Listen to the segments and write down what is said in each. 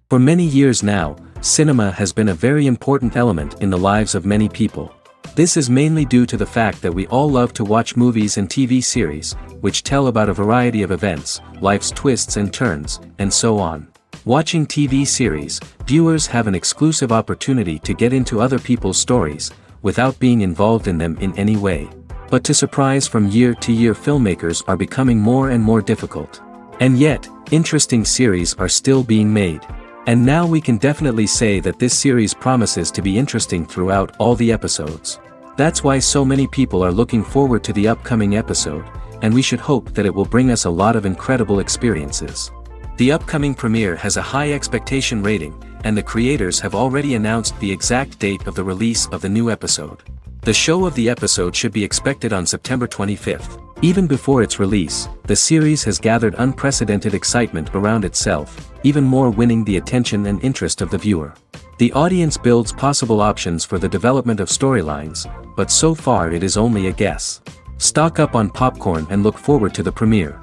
For many years now, cinema has been a very important element in the lives of many people. This is mainly due to the fact that we all love to watch movies and TV series, which tell about a variety of events, life's twists and turns, and so on. Watching TV series, viewers have an exclusive opportunity to get into other people's stories, without being involved in them in any way. But to surprise from year to year, filmmakers are becoming more and more difficult. And yet, interesting series are still being made. And now we can definitely say that this series promises to be interesting throughout all the episodes. That's why so many people are looking forward to the upcoming episode, and we should hope that it will bring us a lot of incredible experiences. The upcoming premiere has a high expectation rating, and the creators have already announced the exact date of the release of the new episode. The show of the episode should be expected on September 25th. Even before its release, the series has gathered unprecedented excitement around itself, even more winning the attention and interest of the viewer. The audience builds possible options for the development of storylines, but so far it is only a guess. Stock up on popcorn and look forward to the premiere.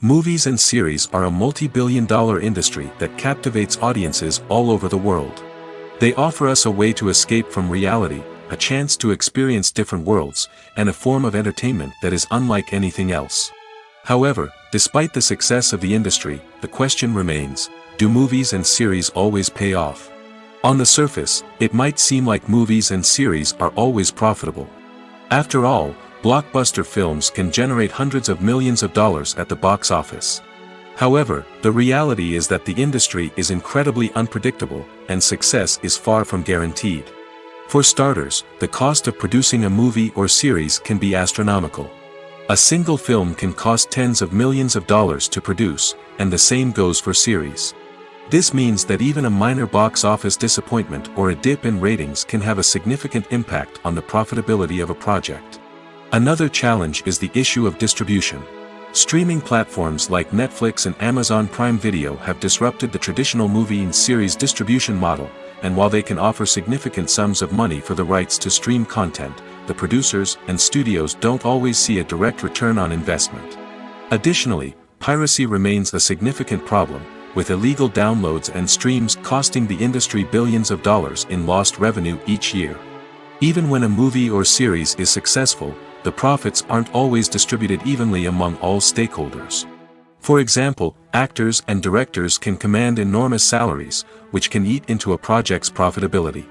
Movies and series are a multi-billion-dollar industry that captivates audiences all over the world. They offer us a way to escape from reality, a chance to experience different worlds, and a form of entertainment that is unlike anything else. However, despite the success of the industry, the question remains, do movies and series always pay off? On the surface, it might seem like movies and series are always profitable. After all, blockbuster films can generate hundreds of millions of dollars at the box office. However, the reality is that the industry is incredibly unpredictable, and success is far from guaranteed. For starters, the cost of producing a movie or series can be astronomical. A single film can cost tens of millions of dollars to produce, and the same goes for series. This means that even a minor box office disappointment or a dip in ratings can have a significant impact on the profitability of a project. Another challenge is the issue of distribution. Streaming platforms like Netflix and Amazon Prime Video have disrupted the traditional movie and series distribution model, and while they can offer significant sums of money for the rights to stream content, the producers and studios don't always see a direct return on investment. Additionally, piracy remains a significant problem, with illegal downloads and streams costing the industry billions of dollars in lost revenue each year. Even when a movie or series is successful, the profits aren't always distributed evenly among all stakeholders. For example, actors and directors can command enormous salaries, which can eat into a project's profitability.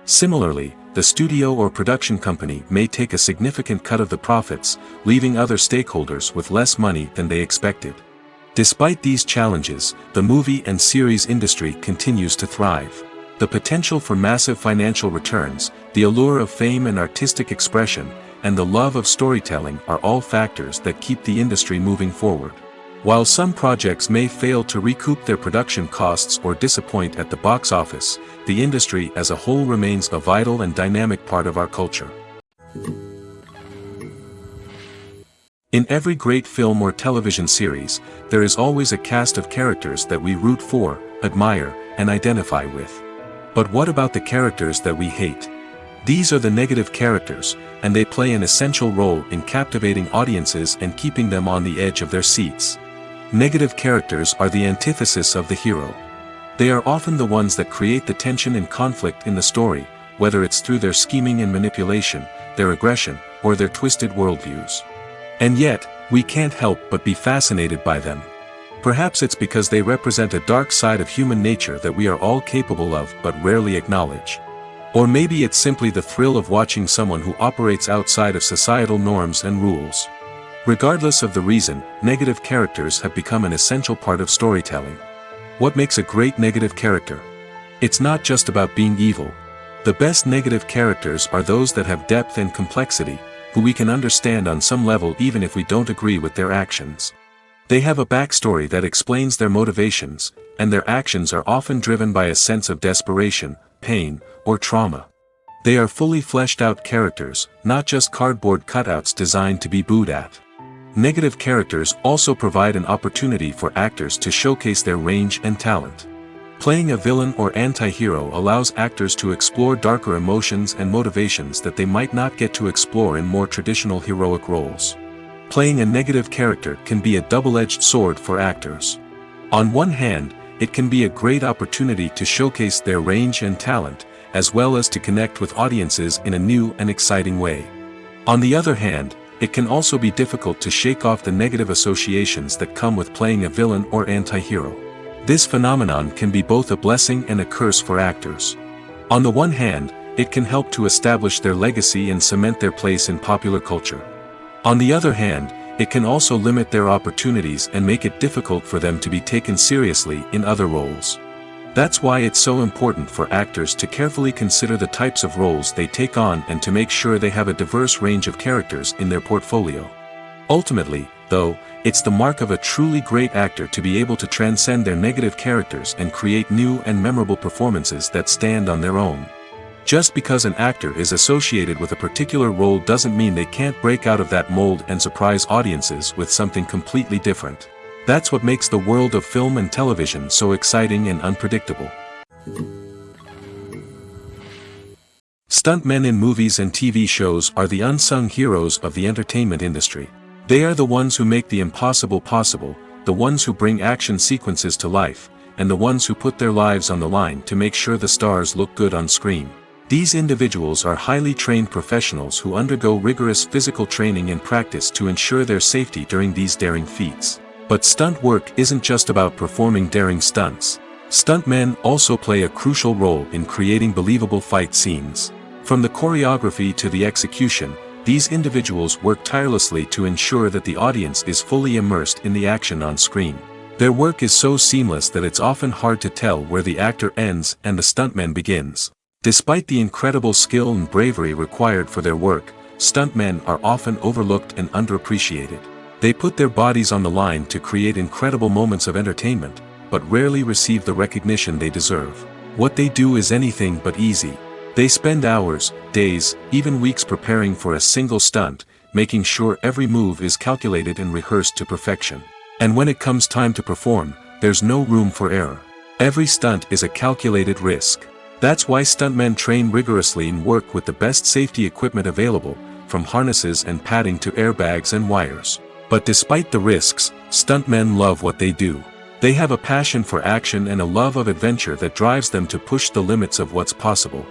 Similarly, the studio or production company may take a significant cut of the profits, leaving other stakeholders with less money than they expected. Despite these challenges, the movie and series industry continues to thrive. The potential for massive financial returns, the allure of fame and artistic expression, and the love of storytelling are all factors that keep the industry moving forward. While some projects may fail to recoup their production costs or disappoint at the box office, the industry as a whole remains a vital and dynamic part of our culture. In every great film or television series, there is always a cast of characters that we root for, admire, and identify with. But what about the characters that we hate? These are the negative characters, and they play an essential role in captivating audiences and keeping them on the edge of their seats. Negative characters are the antithesis of the hero. They are often the ones that create the tension and conflict in the story, whether it's through their scheming and manipulation, their aggression, or their twisted worldviews. And yet, we can't help but be fascinated by them. Perhaps it's because they represent a dark side of human nature that we are all capable of but rarely acknowledge. Or maybe it's simply the thrill of watching someone who operates outside of societal norms and rules. Regardless of the reason, negative characters have become an essential part of storytelling. What makes a great negative character? It's not just about being evil. The best negative characters are those that have depth and complexity, who we can understand on some level even if we don't agree with their actions. They have a backstory that explains their motivations, and their actions are often driven by a sense of desperation, pain, or trauma. They are fully fleshed out characters, not just cardboard cutouts designed to be booed at. Negative characters also provide an opportunity for actors to showcase their range and talent. Playing a villain or anti-hero allows actors to explore darker emotions and motivations that they might not get to explore in more traditional heroic roles. Playing a negative character can be a double-edged sword for actors. On one hand, it can be a great opportunity to showcase their range and talent, as well as to connect with audiences in a new and exciting way. On the other hand, it can also be difficult to shake off the negative associations that come with playing a villain or anti-hero. This phenomenon can be both a blessing and a curse for actors. On the one hand, it can help to establish their legacy and cement their place in popular culture. On the other hand, it can also limit their opportunities and make it difficult for them to be taken seriously in other roles. That's why it's so important for actors to carefully consider the types of roles they take on and to make sure they have a diverse range of characters in their portfolio. Ultimately, though, it's the mark of a truly great actor to be able to transcend their negative characters and create new and memorable performances that stand on their own. Just because an actor is associated with a particular role doesn't mean they can't break out of that mold and surprise audiences with something completely different. That's what makes the world of film and television so exciting and unpredictable. Stuntmen in movies and TV shows are the unsung heroes of the entertainment industry. They are the ones who make the impossible possible, the ones who bring action sequences to life, and the ones who put their lives on the line to make sure the stars look good on screen. These individuals are highly trained professionals who undergo rigorous physical training and practice to ensure their safety during these daring feats. But stunt work isn't just about performing daring stunts. Stuntmen also play a crucial role in creating believable fight scenes. From the choreography to the execution, these individuals work tirelessly to ensure that the audience is fully immersed in the action on screen. Their work is so seamless that it's often hard to tell where the actor ends and the stuntman begins. Despite the incredible skill and bravery required for their work, stuntmen are often overlooked and underappreciated. They put their bodies on the line to create incredible moments of entertainment, but rarely receive the recognition they deserve. What they do is anything but easy. They spend hours, days, even weeks preparing for a single stunt, making sure every move is calculated and rehearsed to perfection. And when it comes time to perform, there's no room for error. Every stunt is a calculated risk. That's why stuntmen train rigorously and work with the best safety equipment available, from harnesses and padding to airbags and wires. But despite the risks, stuntmen love what they do. They have a passion for action and a love of adventure that drives them to push the limits of what's possible.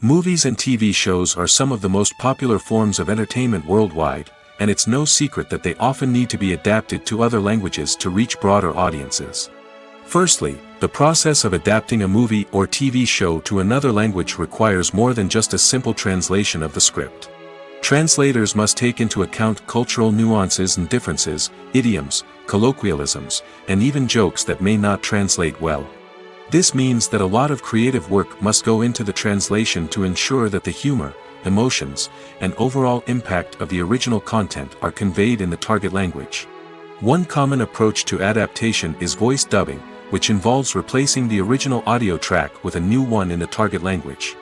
Movies and TV shows are some of the most popular forms of entertainment worldwide, and it's no secret that they often need to be adapted to other languages to reach broader audiences. Firstly, the process of adapting a movie or TV show to another language requires more than just a simple translation of the script. Translators must take into account cultural nuances and differences, idioms, colloquialisms, and even jokes that may not translate well. This means that a lot of creative work must go into the translation to ensure that the humor, emotions, and overall impact of the original content are conveyed in the target language. One common approach to adaptation is voice dubbing, which involves replacing the original audio track with a new one in the target language.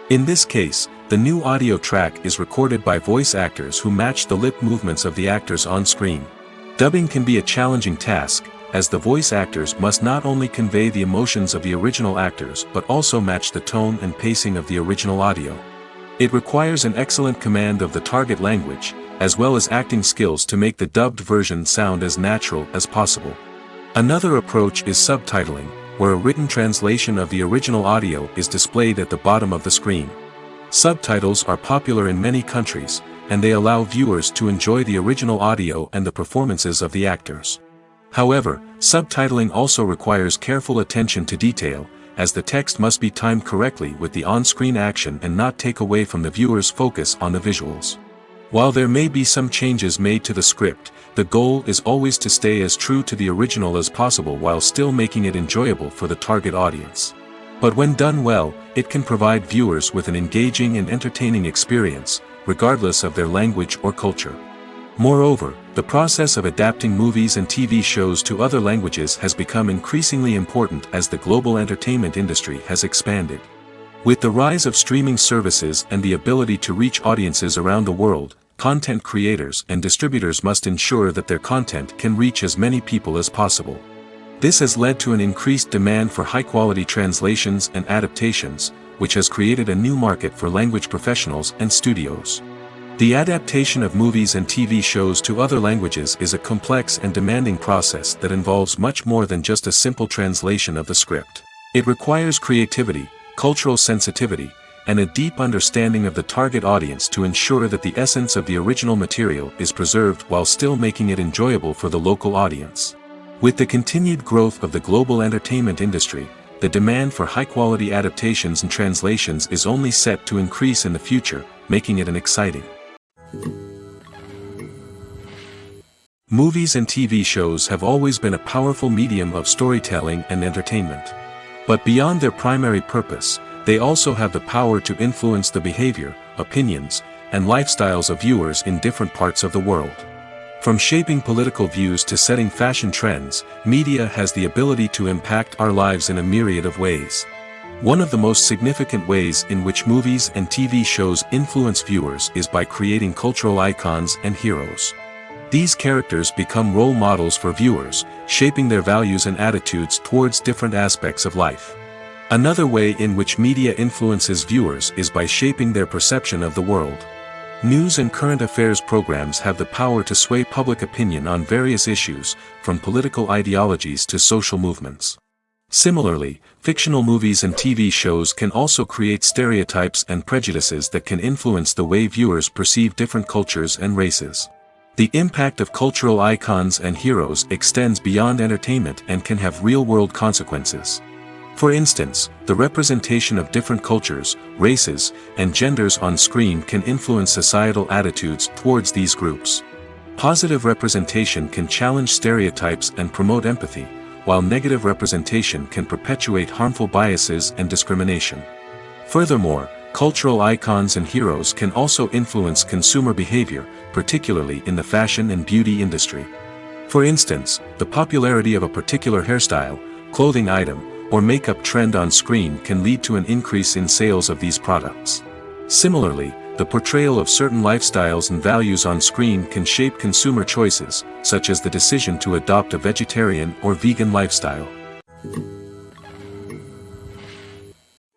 In this case, the new audio track is recorded by voice actors who match the lip movements of the actors on screen. Dubbing can be a challenging task, as the voice actors must not only convey the emotions of the original actors but also match the tone and pacing of the original audio. It requires an excellent command of the target language, as well as acting skills to make the dubbed version sound as natural as possible. Another approach is subtitling, where a written translation of the original audio is displayed at the bottom of the screen. Subtitles are popular in many countries, and they allow viewers to enjoy the original audio and the performances of the actors. However, subtitling also requires careful attention to detail, as the text must be timed correctly with the on-screen action and not take away from the viewer's focus on the visuals. While there may be some changes made to the script, the goal is always to stay as true to the original as possible while still making it enjoyable for the target audience. But when done well, it can provide viewers with an engaging and entertaining experience, regardless of their language or culture. Moreover, the process of adapting movies and TV shows to other languages has become increasingly important as the global entertainment industry has expanded. With the rise of streaming services and the ability to reach audiences around the world, content creators and distributors must ensure that their content can reach as many people as possible. This has led to an increased demand for high-quality translations and adaptations, which has created a new market for language professionals and studios. The adaptation of movies and TV shows to other languages is a complex and demanding process that involves much more than just a simple translation of the script. It requires creativity, cultural sensitivity, and a deep understanding of the target audience to ensure that the essence of the original material is preserved while still making it enjoyable for the local audience. With the continued growth of the global entertainment industry, the demand for high-quality adaptations and translations is only set to increase in the future, making it an exciting. Movies and TV shows have always been a powerful medium of storytelling and entertainment. But beyond their primary purpose, they also have the power to influence the behavior, opinions, and lifestyles of viewers in different parts of the world. From shaping political views to setting fashion trends, media has the ability to impact our lives in a myriad of ways. One of the most significant ways in which movies and TV shows influence viewers is by creating cultural icons and heroes. These characters become role models for viewers, shaping their values and attitudes towards different aspects of life. Another way in which media influences viewers is by shaping their perception of the world. News and current affairs programs have the power to sway public opinion on various issues, from political ideologies to social movements. Similarly, fictional movies and TV shows can also create stereotypes and prejudices that can influence the way viewers perceive different cultures and races. The impact of cultural icons and heroes extends beyond entertainment and can have real-world consequences. For instance, the representation of different cultures, races, and genders on screen can influence societal attitudes towards these groups. Positive representation can challenge stereotypes and promote empathy, while negative representation can perpetuate harmful biases and discrimination. Furthermore, cultural icons and heroes can also influence consumer behavior, particularly in the fashion and beauty industry. For instance, the popularity of a particular hairstyle, clothing item, or makeup trend on screen can lead to an increase in sales of these products. Similarly, the portrayal of certain lifestyles and values on screen can shape consumer choices, such as the decision to adopt a vegetarian or vegan lifestyle.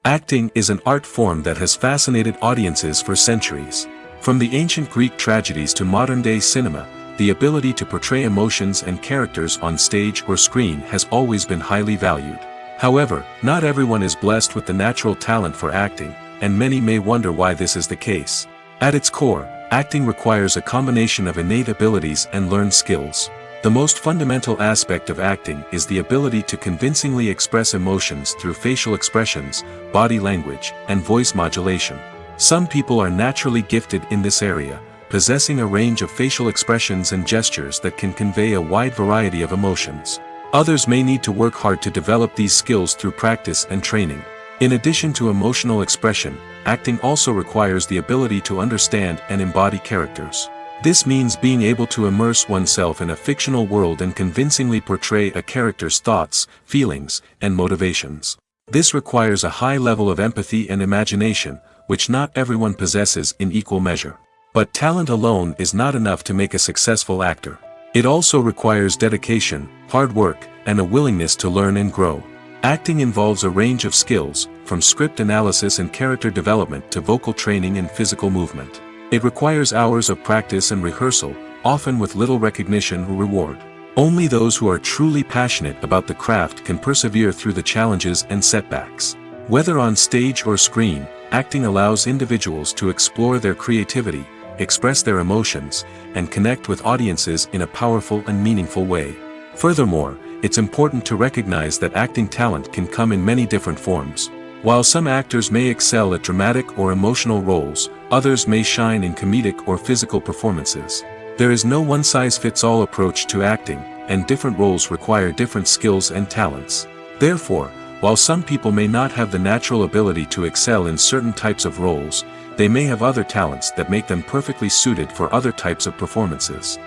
Acting is an art form that has fascinated audiences for centuries. From the ancient Greek tragedies to modern-day cinema, the ability to portray emotions and characters on stage or screen has always been highly valued. However, not everyone is blessed with the natural talent for acting, and many may wonder why this is the case. At its core, acting requires a combination of innate abilities and learned skills. The most fundamental aspect of acting is the ability to convincingly express emotions through facial expressions, body language, and voice modulation. Some people are naturally gifted in this area, possessing a range of facial expressions and gestures that can convey a wide variety of emotions. Others may need to work hard to develop these skills through practice and training. In addition to emotional expression, acting also requires the ability to understand and embody characters. This means being able to immerse oneself in a fictional world and convincingly portray a character's thoughts, feelings, and motivations. This requires a high level of empathy and imagination, which not everyone possesses in equal measure. But talent alone is not enough to make a successful actor. It also requires dedication, hard work, and a willingness to learn and grow. Acting involves a range of skills, from script analysis and character development to vocal training and physical movement. It requires hours of practice and rehearsal, often with little recognition or reward. Only those who are truly passionate about the craft can persevere through the challenges and setbacks. Whether on stage or screen, acting allows individuals to explore their creativity, express their emotions, and connect with audiences in a powerful and meaningful way. Furthermore, it's important to recognize that acting talent can come in many different forms. While some actors may excel at dramatic or emotional roles, others may shine in comedic or physical performances. There is no one-size-fits-all approach to acting, and different roles require different skills and talents. Therefore, while some people may not have the natural ability to excel in certain types of roles, they may have other talents that make them perfectly suited for other types of performances.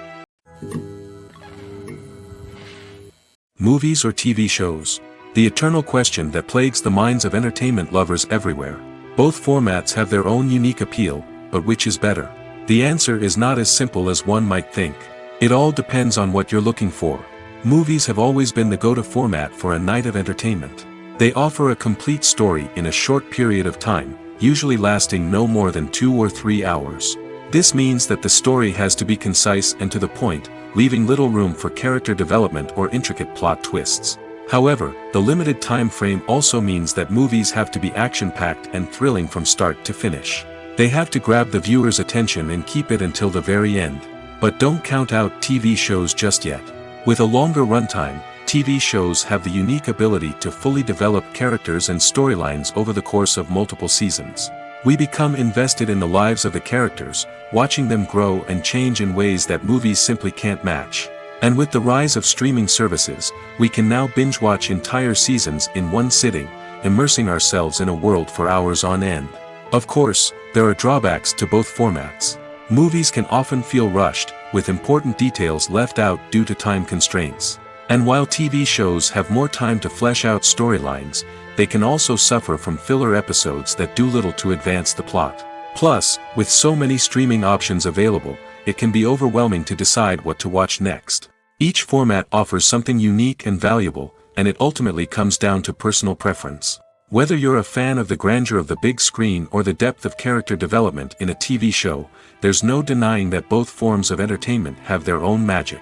Movies or TV shows? The eternal question that plagues the minds of entertainment lovers everywhere. Both formats have their own unique appeal, but which is better? The answer is not as simple as one might think. It all depends on what you're looking for. Movies have always been the go-to format for a night of entertainment. They offer a complete story in a short period of time, usually lasting no more than 2 or 3 hours. This means that the story has to be concise and to the point, leaving little room for character development or intricate plot twists. However, the limited time frame also means that movies have to be action-packed and thrilling from start to finish. They have to grab the viewer's attention and keep it until the very end. But don't count out TV shows just yet. With a longer runtime, TV shows have the unique ability to fully develop characters and storylines over the course of multiple seasons. We become invested in the lives of the characters, watching them grow and change in ways that movies simply can't match. And with the rise of streaming services, we can now binge-watch entire seasons in one sitting, immersing ourselves in a world for hours on end. Of course, there are drawbacks to both formats. Movies can often feel rushed, with important details left out due to time constraints. And while TV shows have more time to flesh out storylines, they can also suffer from filler episodes that do little to advance the plot. Plus, with so many streaming options available, it can be overwhelming to decide what to watch next. Each format offers something unique and valuable, and it ultimately comes down to personal preference. Whether you're a fan of the grandeur of the big screen or the depth of character development in a TV show, there's no denying that both forms of entertainment have their own magic.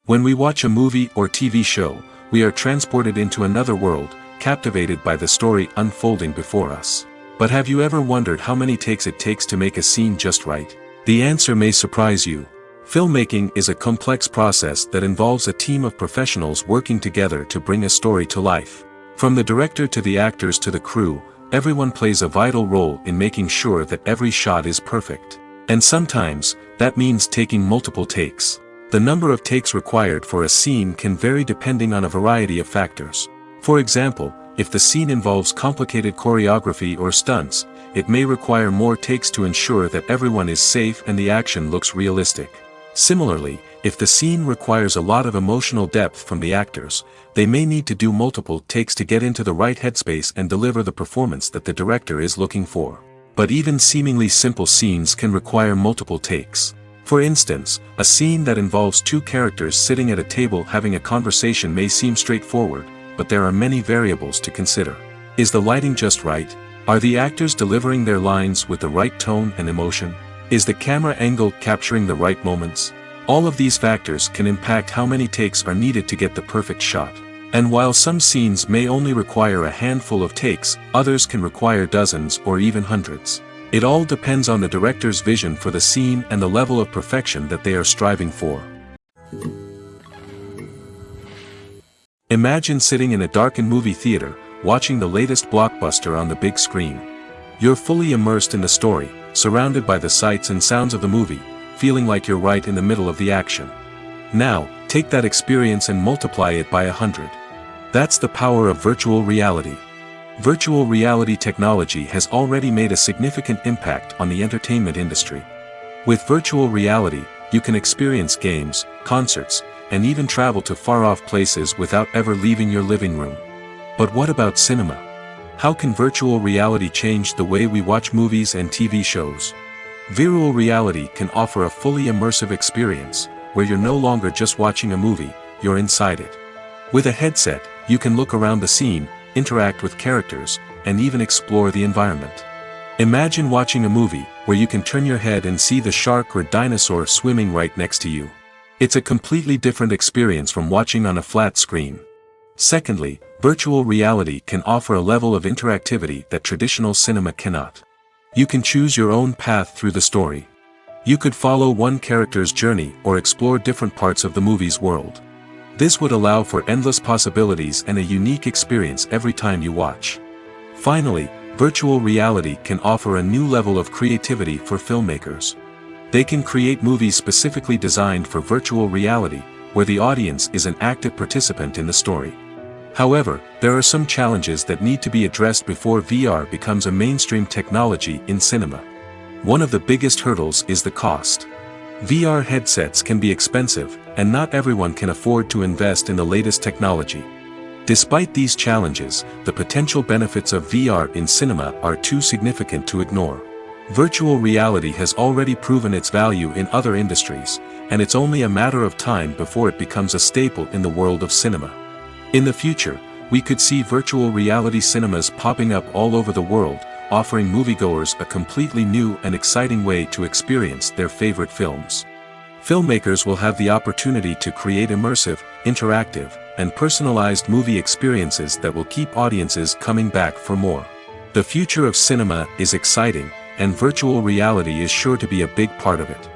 When we watch a movie or TV show, we are transported into another world, captivated by the story unfolding before us. But have you ever wondered how many takes it takes to make a scene just right? The answer may surprise you. Filmmaking is a complex process that involves a team of professionals working together to bring a story to life. From the director to the actors to the crew, everyone plays a vital role in making sure that every shot is perfect. And sometimes, that means taking multiple takes. The number of takes required for a scene can vary depending on a variety of factors. For example, if the scene involves complicated choreography or stunts, it may require more takes to ensure that everyone is safe and the action looks realistic. Similarly, if the scene requires a lot of emotional depth from the actors, they may need to do multiple takes to get into the right headspace and deliver the performance that the director is looking for. But even seemingly simple scenes can require multiple takes. For instance, a scene that involves two characters sitting at a table having a conversation may seem straightforward, but there are many variables to consider. Is the lighting just right? Are the actors delivering their lines with the right tone and emotion? Is the camera angle capturing the right moments? All of these factors can impact how many takes are needed to get the perfect shot. And while some scenes may only require a handful of takes, others can require dozens or even hundreds. It all depends on the director's vision for the scene and the level of perfection that they are striving for. Imagine sitting in a darkened movie theater, watching the latest blockbuster on the big screen. You're fully immersed in the story, surrounded by the sights and sounds of the movie, feeling like you're right in the middle of the action. Now, take that experience and multiply it by 100. That's the power of virtual reality. Virtual reality technology has already made a significant impact on the entertainment industry. With virtual reality, you can experience games, concerts, and even travel to far-off places without ever leaving your living room. But what about cinema? How can virtual reality change the way we watch movies and TV shows? Virtual reality can offer a fully immersive experience, where you're no longer just watching a movie, you're inside it. With a headset, you can look around the scene, interact with characters, and even explore the environment. Imagine watching a movie where you can turn your head and see the shark or dinosaur swimming right next to you. It's a completely different experience from watching on a flat screen. Secondly, virtual reality can offer a level of interactivity that traditional cinema cannot. You can choose your own path through the story. You could follow one character's journey or explore different parts of the movie's world. This would allow for endless possibilities and a unique experience every time you watch. Finally, virtual reality can offer a new level of creativity for filmmakers. They can create movies specifically designed for virtual reality, where the audience is an active participant in the story. However, there are some challenges that need to be addressed before VR becomes a mainstream technology in cinema. One of the biggest hurdles is the cost. VR headsets can be expensive, and not everyone can afford to invest in the latest technology. Despite these challenges, the potential benefits of VR in cinema are too significant to ignore. Virtual reality has already proven its value in other industries, and it's only a matter of time before it becomes a staple in the world of cinema. In the future, we could see virtual reality cinemas popping up all over the world, offering moviegoers a completely new and exciting way to experience their favorite films. Filmmakers will have the opportunity to create immersive, interactive, and personalized movie experiences that will keep audiences coming back for more. The future of cinema is exciting, and virtual reality is sure to be a big part of it.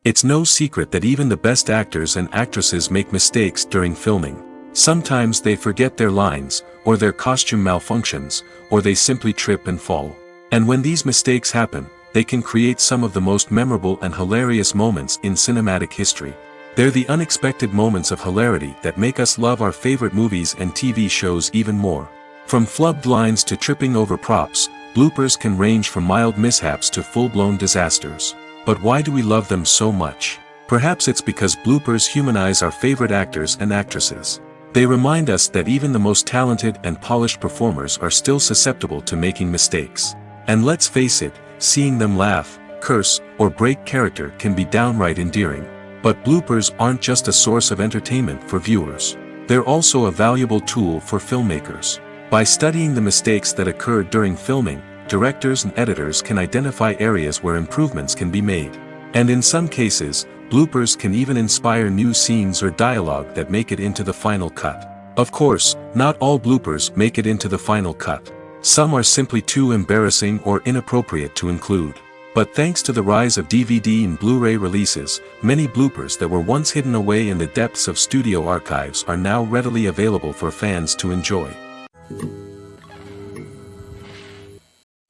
It's no secret that even the best actors and actresses make mistakes during filming. Sometimes they forget their lines, or their costume malfunctions, or they simply trip and fall. And when these mistakes happen, they can create some of the most memorable and hilarious moments in cinematic history. They're the unexpected moments of hilarity that make us love our favorite movies and TV shows even more. From flubbed lines to tripping over props, bloopers can range from mild mishaps to full-blown disasters. But why do we love them so much? Perhaps it's because bloopers humanize our favorite actors and actresses. They remind us that even the most talented and polished performers are still susceptible to making mistakes. And let's face it, seeing them laugh, curse, or break character can be downright endearing. But bloopers aren't just a source of entertainment for viewers. They're also a valuable tool for filmmakers. By studying the mistakes that occurred during filming, directors and editors can identify areas where improvements can be made. And in some cases, bloopers can even inspire new scenes or dialogue that make it into the final cut. Of course, not all bloopers make it into the final cut. Some are simply too embarrassing or inappropriate to include. But thanks to the rise of DVD and Blu-ray releases, many bloopers that were once hidden away in the depths of studio archives are now readily available for fans to enjoy.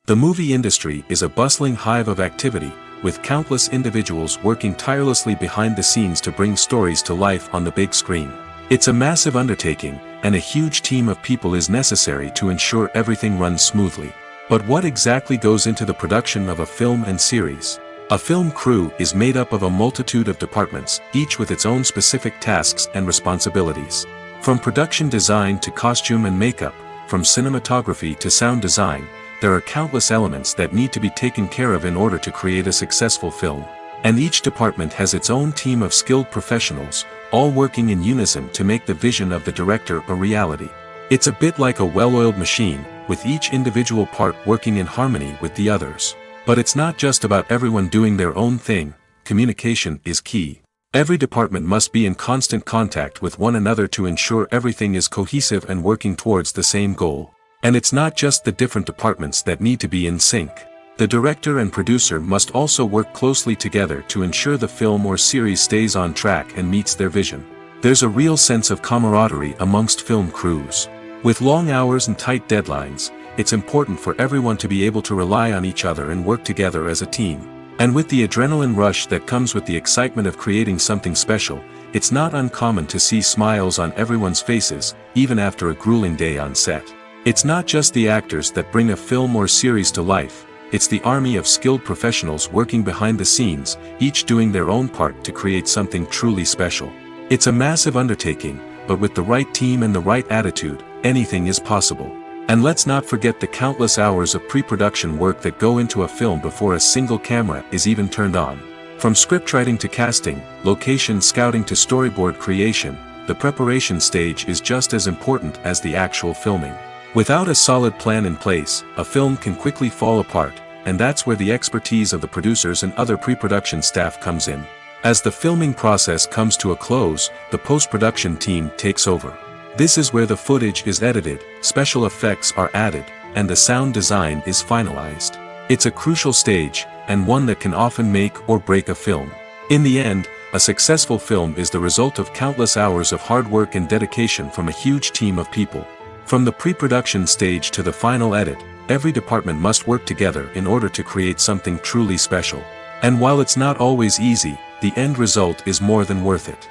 The movie industry is a bustling hive of activity, with countless individuals working tirelessly behind the scenes to bring stories to life on the big screen. It's a massive undertaking, and a huge team of people is necessary to ensure everything runs smoothly. But what exactly goes into the production of a film and series? A film crew is made up of a multitude of departments, each with its own specific tasks and responsibilities. From production design to costume and makeup, from cinematography to sound design, there are countless elements that need to be taken care of in order to create a successful film. And each department has its own team of skilled professionals, all working in unison to make the vision of the director a reality. It's a bit like a well-oiled machine, with each individual part working in harmony with the others. But it's not just about everyone doing their own thing. Communication is key. Every department must be in constant contact with one another to ensure everything is cohesive and working towards the same goal. And it's not just the different departments that need to be in sync. The director and producer must also work closely together to ensure the film or series stays on track and meets their vision. There's a real sense of camaraderie amongst film crews. With long hours and tight deadlines, it's important for everyone to be able to rely on each other and work together as a team. And with the adrenaline rush that comes with the excitement of creating something special, it's not uncommon to see smiles on everyone's faces, even after a grueling day on set. It's not just the actors that bring a film or series to life. It's the army of skilled professionals working behind the scenes, each doing their own part to create something truly special. It's a massive undertaking, but with the right team and the right attitude, anything is possible. And let's not forget the countless hours of pre-production work that go into a film before a single camera is even turned on. From scriptwriting to casting, location scouting to storyboard creation, the preparation stage is just as important as the actual filming. Without a solid plan in place, a film can quickly fall apart, and that's where the expertise of the producers and other pre-production staff comes in. As the filming process comes to a close, the post-production team takes over. This is where the footage is edited, special effects are added, and the sound design is finalized. It's a crucial stage, and one that can often make or break a film. In the end, a successful film is the result of countless hours of hard work and dedication from a huge team of people. From the pre-production stage to the final edit, every department must work together in order to create something truly special. And while it's not always easy, the end result is more than worth it.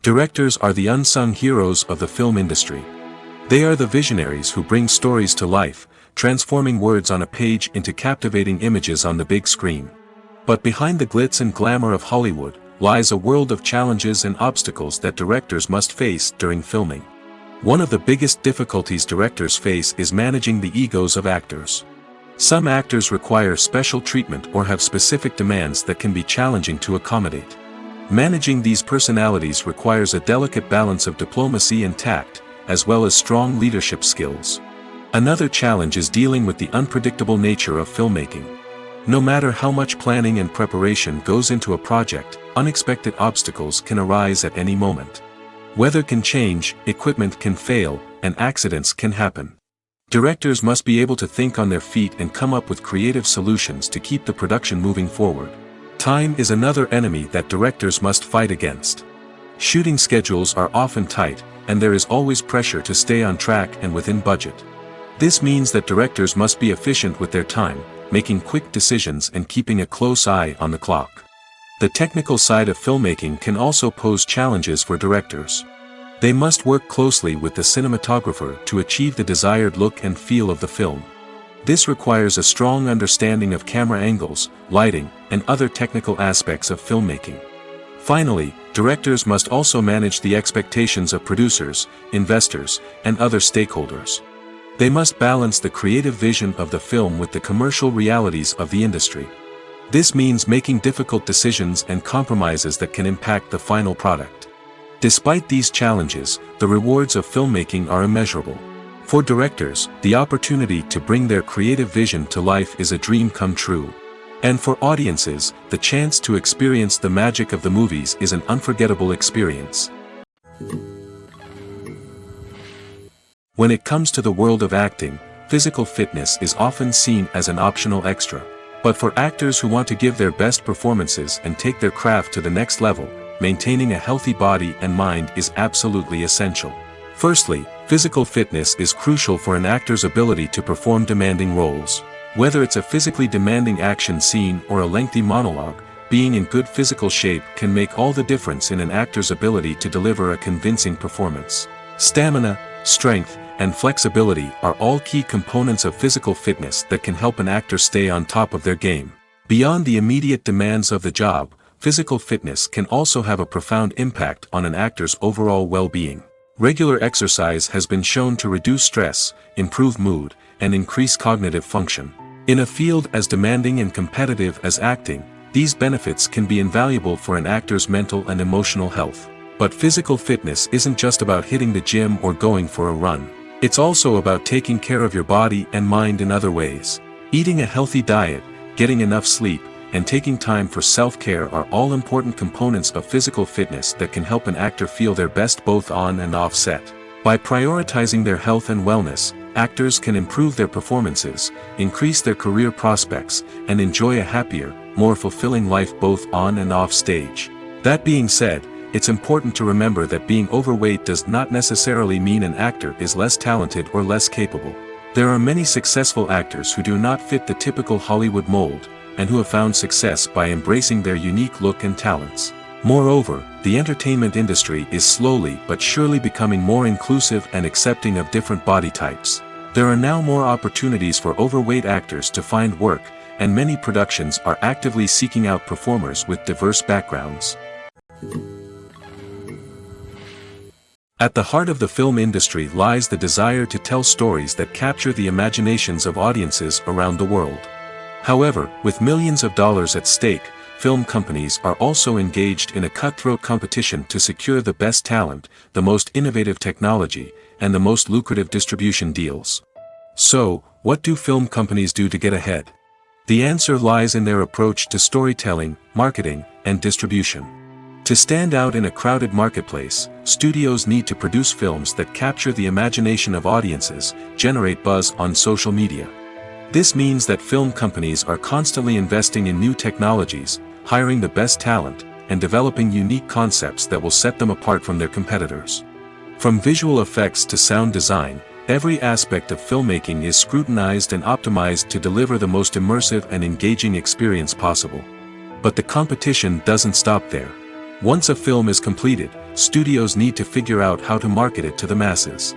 Directors are the unsung heroes of the film industry. They are the visionaries who bring stories to life, transforming words on a page into captivating images on the big screen. But behind the glitz and glamour of Hollywood, lies a world of challenges and obstacles that directors must face during filming. One of the biggest difficulties directors face is managing the egos of actors. Some actors require special treatment or have specific demands that can be challenging to accommodate. Managing these personalities requires a delicate balance of diplomacy and tact, as well as strong leadership skills. Another challenge is dealing with the unpredictable nature of filmmaking. No matter how much planning and preparation goes into a project, unexpected obstacles can arise at any moment. Weather can change, equipment can fail, and accidents can happen. Directors must be able to think on their feet and come up with creative solutions to keep the production moving forward. Time is another enemy that directors must fight against. Shooting schedules are often tight, and there is always pressure to stay on track and within budget. This means that directors must be efficient with their time, making quick decisions and keeping a close eye on the clock. The technical side of filmmaking can also pose challenges for directors. They must work closely with the cinematographer to achieve the desired look and feel of the film. This requires a strong understanding of camera angles, lighting, and other technical aspects of filmmaking. Finally, directors must also manage the expectations of producers, investors, and other stakeholders. They must balance the creative vision of the film with the commercial realities of the industry. This means making difficult decisions and compromises that can impact the final product. Despite these challenges, the rewards of filmmaking are immeasurable. For directors, the opportunity to bring their creative vision to life is a dream come true. And for audiences, the chance to experience the magic of the movies is an unforgettable experience. When it comes to the world of acting, physical fitness is often seen as an optional extra. But for actors who want to give their best performances and take their craft to the next level, maintaining a healthy body and mind is absolutely essential. Firstly, physical fitness is crucial for an actor's ability to perform demanding roles. Whether it's a physically demanding action scene or a lengthy monologue, being in good physical shape can make all the difference in an actor's ability to deliver a convincing performance. Stamina, strength, and flexibility are all key components of physical fitness that can help an actor stay on top of their game. Beyond the immediate demands of the job, physical fitness can also have a profound impact on an actor's overall well-being. Regular exercise has been shown to reduce stress, improve mood, and increase cognitive function. In a field as demanding and competitive as acting, these benefits can be invaluable for an actor's mental and emotional health. But physical fitness isn't just about hitting the gym or going for a run. It's also about taking care of your body and mind in other ways. Eating a healthy diet, getting enough sleep, and taking time for self-care are all important components of physical fitness that can help an actor feel their best both on and off set. By prioritizing their health and wellness, actors can improve their performances, increase their career prospects, and enjoy a happier, more fulfilling life both on and off stage. That being said, it's important to remember that being overweight does not necessarily mean an actor is less talented or less capable. There are many successful actors who do not fit the typical Hollywood mold, and who have found success by embracing their unique look and talents. Moreover, the entertainment industry is slowly but surely becoming more inclusive and accepting of different body types. There are now more opportunities for overweight actors to find work, and many productions are actively seeking out performers with diverse backgrounds. At the heart of the film industry lies the desire to tell stories that capture the imaginations of audiences around the world. However, with millions of dollars at stake, film companies are also engaged in a cutthroat competition to secure the best talent, the most innovative technology, and the most lucrative distribution deals. So, what do film companies do to get ahead? The answer lies in their approach to storytelling, marketing, and distribution. To stand out in a crowded marketplace, studios need to produce films that capture the imagination of audiences, generate buzz on social media. This means that film companies are constantly investing in new technologies, hiring the best talent, and developing unique concepts that will set them apart from their competitors. From visual effects to sound design, every aspect of filmmaking is scrutinized and optimized to deliver the most immersive and engaging experience possible. But the competition doesn't stop there. Once a film is completed, studios need to figure out how to market it to the masses.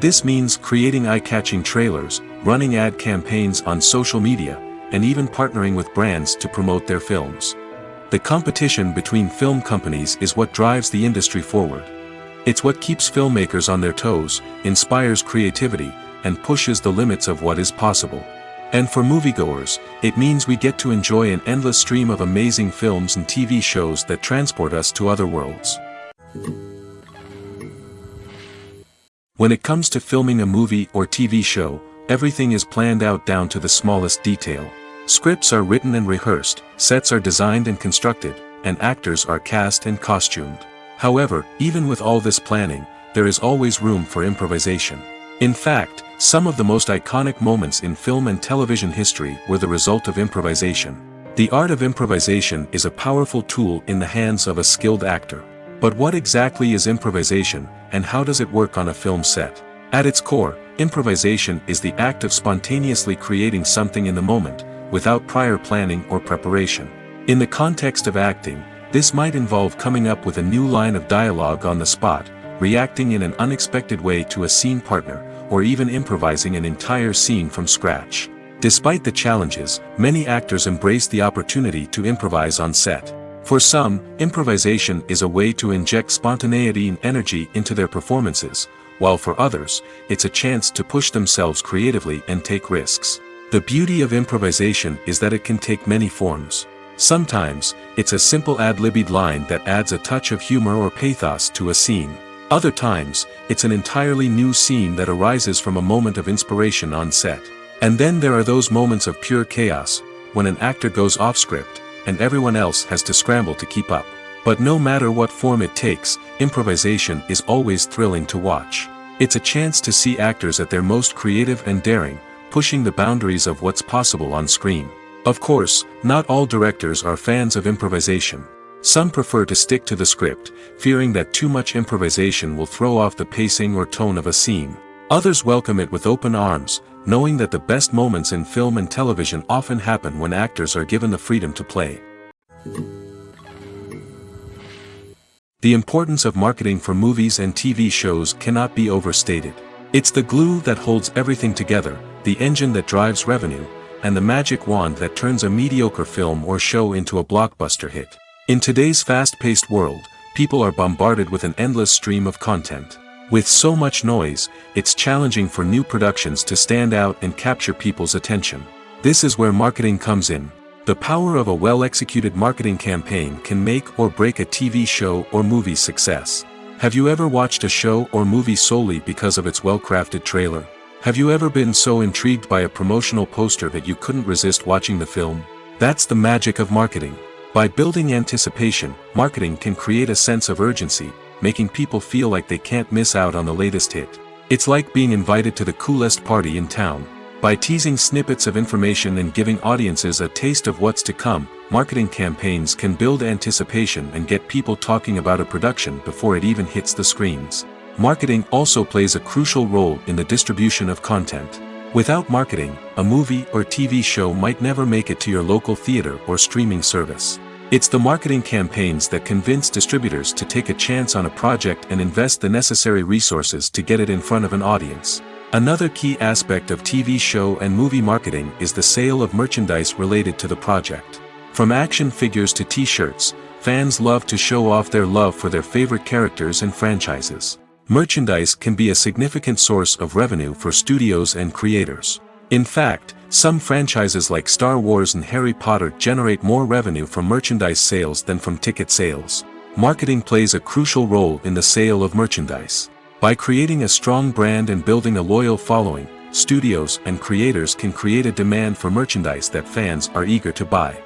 This means creating eye-catching trailers, running ad campaigns on social media, and even partnering with brands to promote their films. The competition between film companies is what drives the industry forward. It's what keeps filmmakers on their toes, inspires creativity, and pushes the limits of what is possible. And for moviegoers, it means we get to enjoy an endless stream of amazing films and TV shows that transport us to other worlds. When it comes to filming a movie or TV show, everything is planned out down to the smallest detail. Scripts are written and rehearsed, sets are designed and constructed, and actors are cast and costumed. However, even with all this planning, there is always room for improvisation. In fact, some of the most iconic moments in film and television history were the result of improvisation. The art of improvisation is a powerful tool in the hands of a skilled actor. But what exactly is improvisation, and how does it work on a film set? At its core, improvisation is the act of spontaneously creating something in the moment, without prior planning or preparation. In the context of acting, this might involve coming up with a new line of dialogue on the spot, reacting in an unexpected way to a scene partner, or even improvising an entire scene from scratch. Despite the challenges, many actors embrace the opportunity to improvise on set. For some, improvisation is a way to inject spontaneity and energy into their performances, while for others, it's a chance to push themselves creatively and take risks. The beauty of improvisation is that it can take many forms. Sometimes, it's a simple ad-libbed line that adds a touch of humor or pathos to a scene. Other times, it's an entirely new scene that arises from a moment of inspiration on set. And then there are those moments of pure chaos, when an actor goes off script, and everyone else has to scramble to keep up. But no matter what form it takes, improvisation is always thrilling to watch. It's a chance to see actors at their most creative and daring, pushing the boundaries of what's possible on screen. Of course, not all directors are fans of improvisation. Some prefer to stick to the script, fearing that too much improvisation will throw off the pacing or tone of a scene. Others welcome it with open arms, knowing that the best moments in film and television often happen when actors are given the freedom to play. The importance of marketing for movies and TV shows cannot be overstated. It's the glue that holds everything together, the engine that drives revenue, and the magic wand that turns a mediocre film or show into a blockbuster hit. In today's fast-paced world, people are bombarded with an endless stream of content. With so much noise, it's challenging for new productions to stand out and capture people's attention. This is where marketing comes in. The power of a well-executed marketing campaign can make or break a TV show or movie's success. Have you ever watched a show or movie solely because of its well-crafted trailer? Have you ever been so intrigued by a promotional poster that you couldn't resist watching the film? That's the magic of marketing. By building anticipation, marketing can create a sense of urgency, making people feel like they can't miss out on the latest hit. It's like being invited to the coolest party in town. By teasing snippets of information and giving audiences a taste of what's to come, marketing campaigns can build anticipation and get people talking about a production before it even hits the screens. Marketing also plays a crucial role in the distribution of content. Without marketing, a movie or TV show might never make it to your local theater or streaming service. It's the marketing campaigns that convince distributors to take a chance on a project and invest the necessary resources to get it in front of an audience. Another key aspect of TV show and movie marketing is the sale of merchandise related to the project. From action figures to t-shirts, fans love to show off their love for their favorite characters and franchises. Merchandise can be a significant source of revenue for studios and creators. In fact, some franchises like Star Wars and Harry Potter generate more revenue from merchandise sales than from ticket sales. Marketing plays a crucial role in the sale of merchandise. By creating a strong brand and building a loyal following, studios and creators can create a demand for merchandise that fans are eager to buy.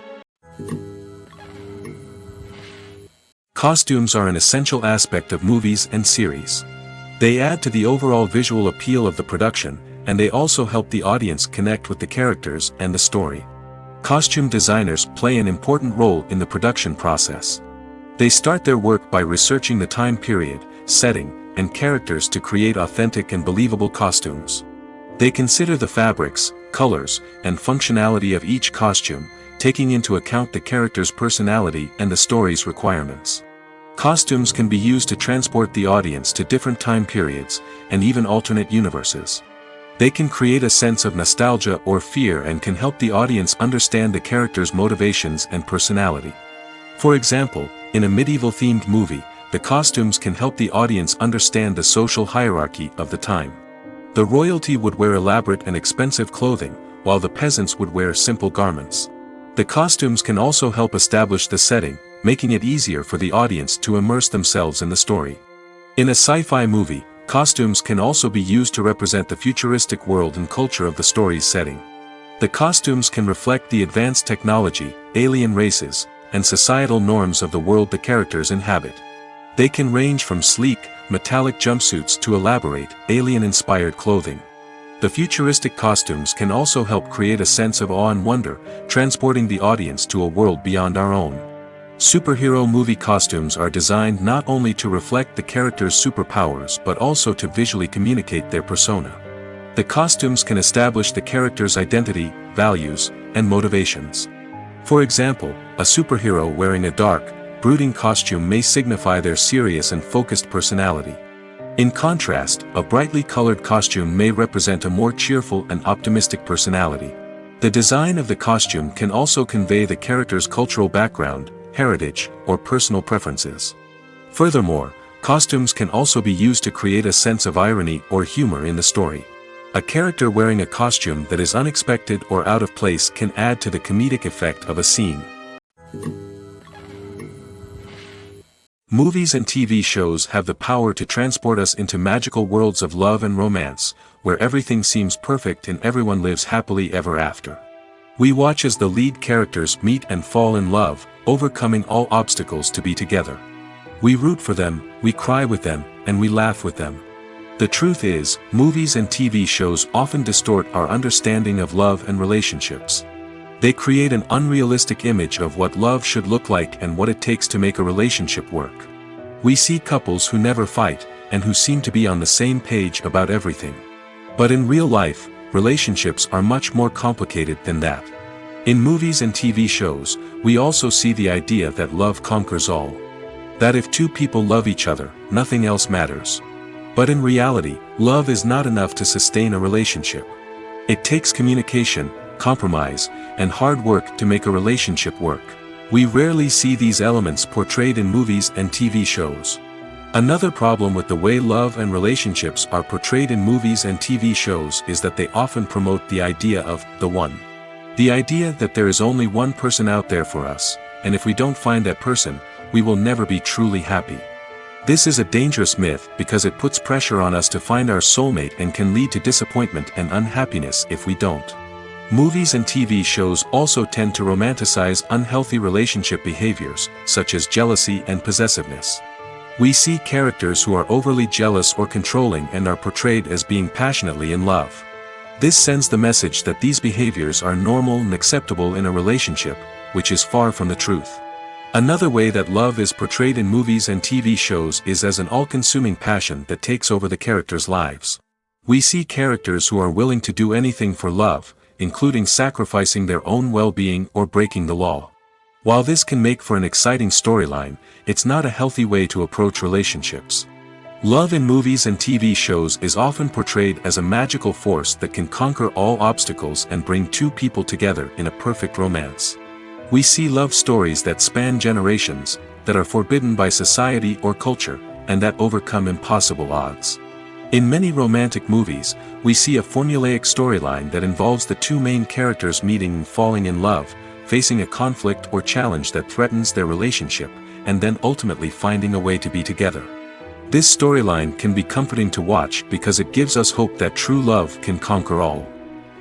Costumes are an essential aspect of movies and series. They add to the overall visual appeal of the production, and they also help the audience connect with the characters and the story. Costume designers play an important role in the production process. They start their work by researching the time period, setting, and characters to create authentic and believable costumes. They consider the fabrics, colors, and functionality of each costume, taking into account the character's personality and the story's requirements. Costumes can be used to transport the audience to different time periods, and even alternate universes. They can create a sense of nostalgia or fear and can help the audience understand the character's motivations and personality. For example, in a medieval-themed movie, the costumes can help the audience understand the social hierarchy of the time. The royalty would wear elaborate and expensive clothing, while the peasants would wear simple garments. The costumes can also help establish the setting, making it easier for the audience to immerse themselves in the story. In a sci-fi movie, costumes can also be used to represent the futuristic world and culture of the story's setting. The costumes can reflect the advanced technology, alien races, and societal norms of the world the characters inhabit. They can range from sleek, metallic jumpsuits to elaborate, alien-inspired clothing. The futuristic costumes can also help create a sense of awe and wonder, transporting the audience to a world beyond our own. Superhero movie costumes are designed not only to reflect the character's superpowers but also to visually communicate their persona. The costumes can establish the character's identity, values, and motivations. For example, a superhero wearing a dark, brooding costume may signify their serious and focused personality. In contrast, a brightly colored costume may represent a more cheerful and optimistic personality. The design of the costume can also convey the character's cultural background, heritage, or personal preferences. Furthermore, costumes can also be used to create a sense of irony or humor in the story. A character wearing a costume that is unexpected or out of place can add to the comedic effect of a scene. Movies and TV shows have the power to transport us into magical worlds of love and romance, where everything seems perfect and everyone lives happily ever after. We watch as the lead characters meet and fall in love, overcoming all obstacles to be together. We root for them, we cry with them, and we laugh with them. The truth is, movies and TV shows often distort our understanding of love and relationships. They create an unrealistic image of what love should look like and what it takes to make a relationship work. We see couples who never fight, and who seem to be on the same page about everything. But in real life, relationships are much more complicated than that. In movies and TV shows, we also see the idea that love conquers all. That if two people love each other, nothing else matters. But in reality, love is not enough to sustain a relationship. It takes communication, compromise, and hard work to make a relationship work. We rarely see these elements portrayed in movies and TV shows. Another problem with the way love and relationships are portrayed in movies and TV shows is that they often promote the idea of the one. The idea that there is only one person out there for us, and if we don't find that person, we will never be truly happy. This is a dangerous myth because it puts pressure on us to find our soulmate and can lead to disappointment and unhappiness if we don't. Movies and TV shows also tend to romanticize unhealthy relationship behaviors, such as jealousy and possessiveness. We see characters who are overly jealous or controlling and are portrayed as being passionately in love. This sends the message that these behaviors are normal and acceptable in a relationship, which is far from the truth. Another way that love is portrayed in movies and TV shows is as an all-consuming passion that takes over the characters' lives. We see characters who are willing to do anything for love, including sacrificing their own well-being or breaking the law. While this can make for an exciting storyline, it's not a healthy way to approach relationships. Love in movies and TV shows is often portrayed as a magical force that can conquer all obstacles and bring two people together in a perfect romance. We see love stories that span generations, that are forbidden by society or culture, and that overcome impossible odds. In many romantic movies, we see a formulaic storyline that involves the two main characters meeting and falling in love, facing a conflict or challenge that threatens their relationship, and then ultimately finding a way to be together. This storyline can be comforting to watch because it gives us hope that true love can conquer all.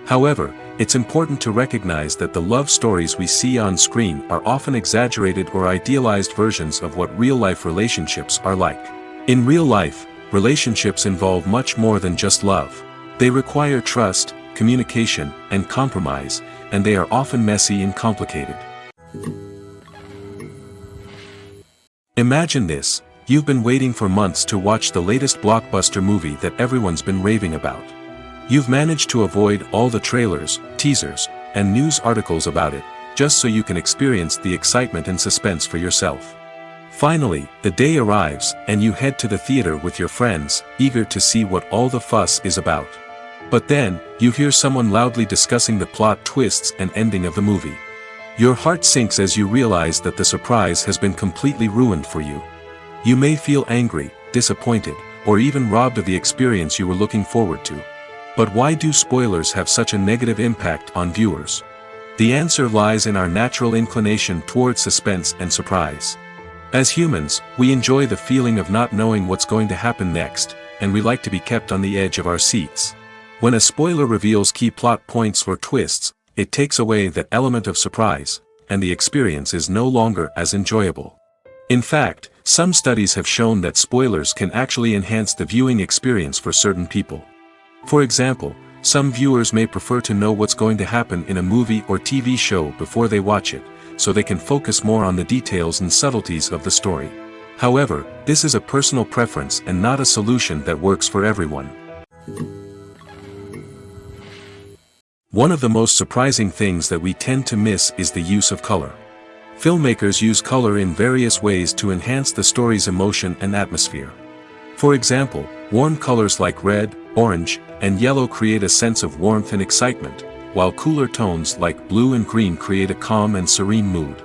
However, it's important to recognize that the love stories we see on screen are often exaggerated or idealized versions of what real-life relationships are like. In real life, relationships involve much more than just love. They require trust, communication, and compromise, and they are often messy and complicated. Imagine this: you've been waiting for months to watch the latest blockbuster movie that everyone's been raving about. You've managed to avoid all the trailers, teasers, and news articles about it, just so you can experience the excitement and suspense for yourself. Finally, the day arrives, and you head to the theater with your friends, eager to see what all the fuss is about. But then, you hear someone loudly discussing the plot twists and ending of the movie. Your heart sinks as you realize that the surprise has been completely ruined for you. You may feel angry, disappointed, or even robbed of the experience you were looking forward to. But why do spoilers have such a negative impact on viewers? The answer lies in our natural inclination toward suspense and surprise. As humans, we enjoy the feeling of not knowing what's going to happen next, and we like to be kept on the edge of our seats. When a spoiler reveals key plot points or twists, it takes away that element of surprise, and the experience is no longer as enjoyable. In fact, some studies have shown that spoilers can actually enhance the viewing experience for certain people. For example, some viewers may prefer to know what's going to happen in a movie or TV show before they watch it, so they can focus more on the details and subtleties of the story. However, this is a personal preference and not a solution that works for everyone. One of the most surprising things that we tend to miss is the use of color. Filmmakers use color in various ways to enhance the story's emotion and atmosphere. For example, warm colors like red, orange, and yellow create a sense of warmth and excitement, while cooler tones like blue and green create a calm and serene mood.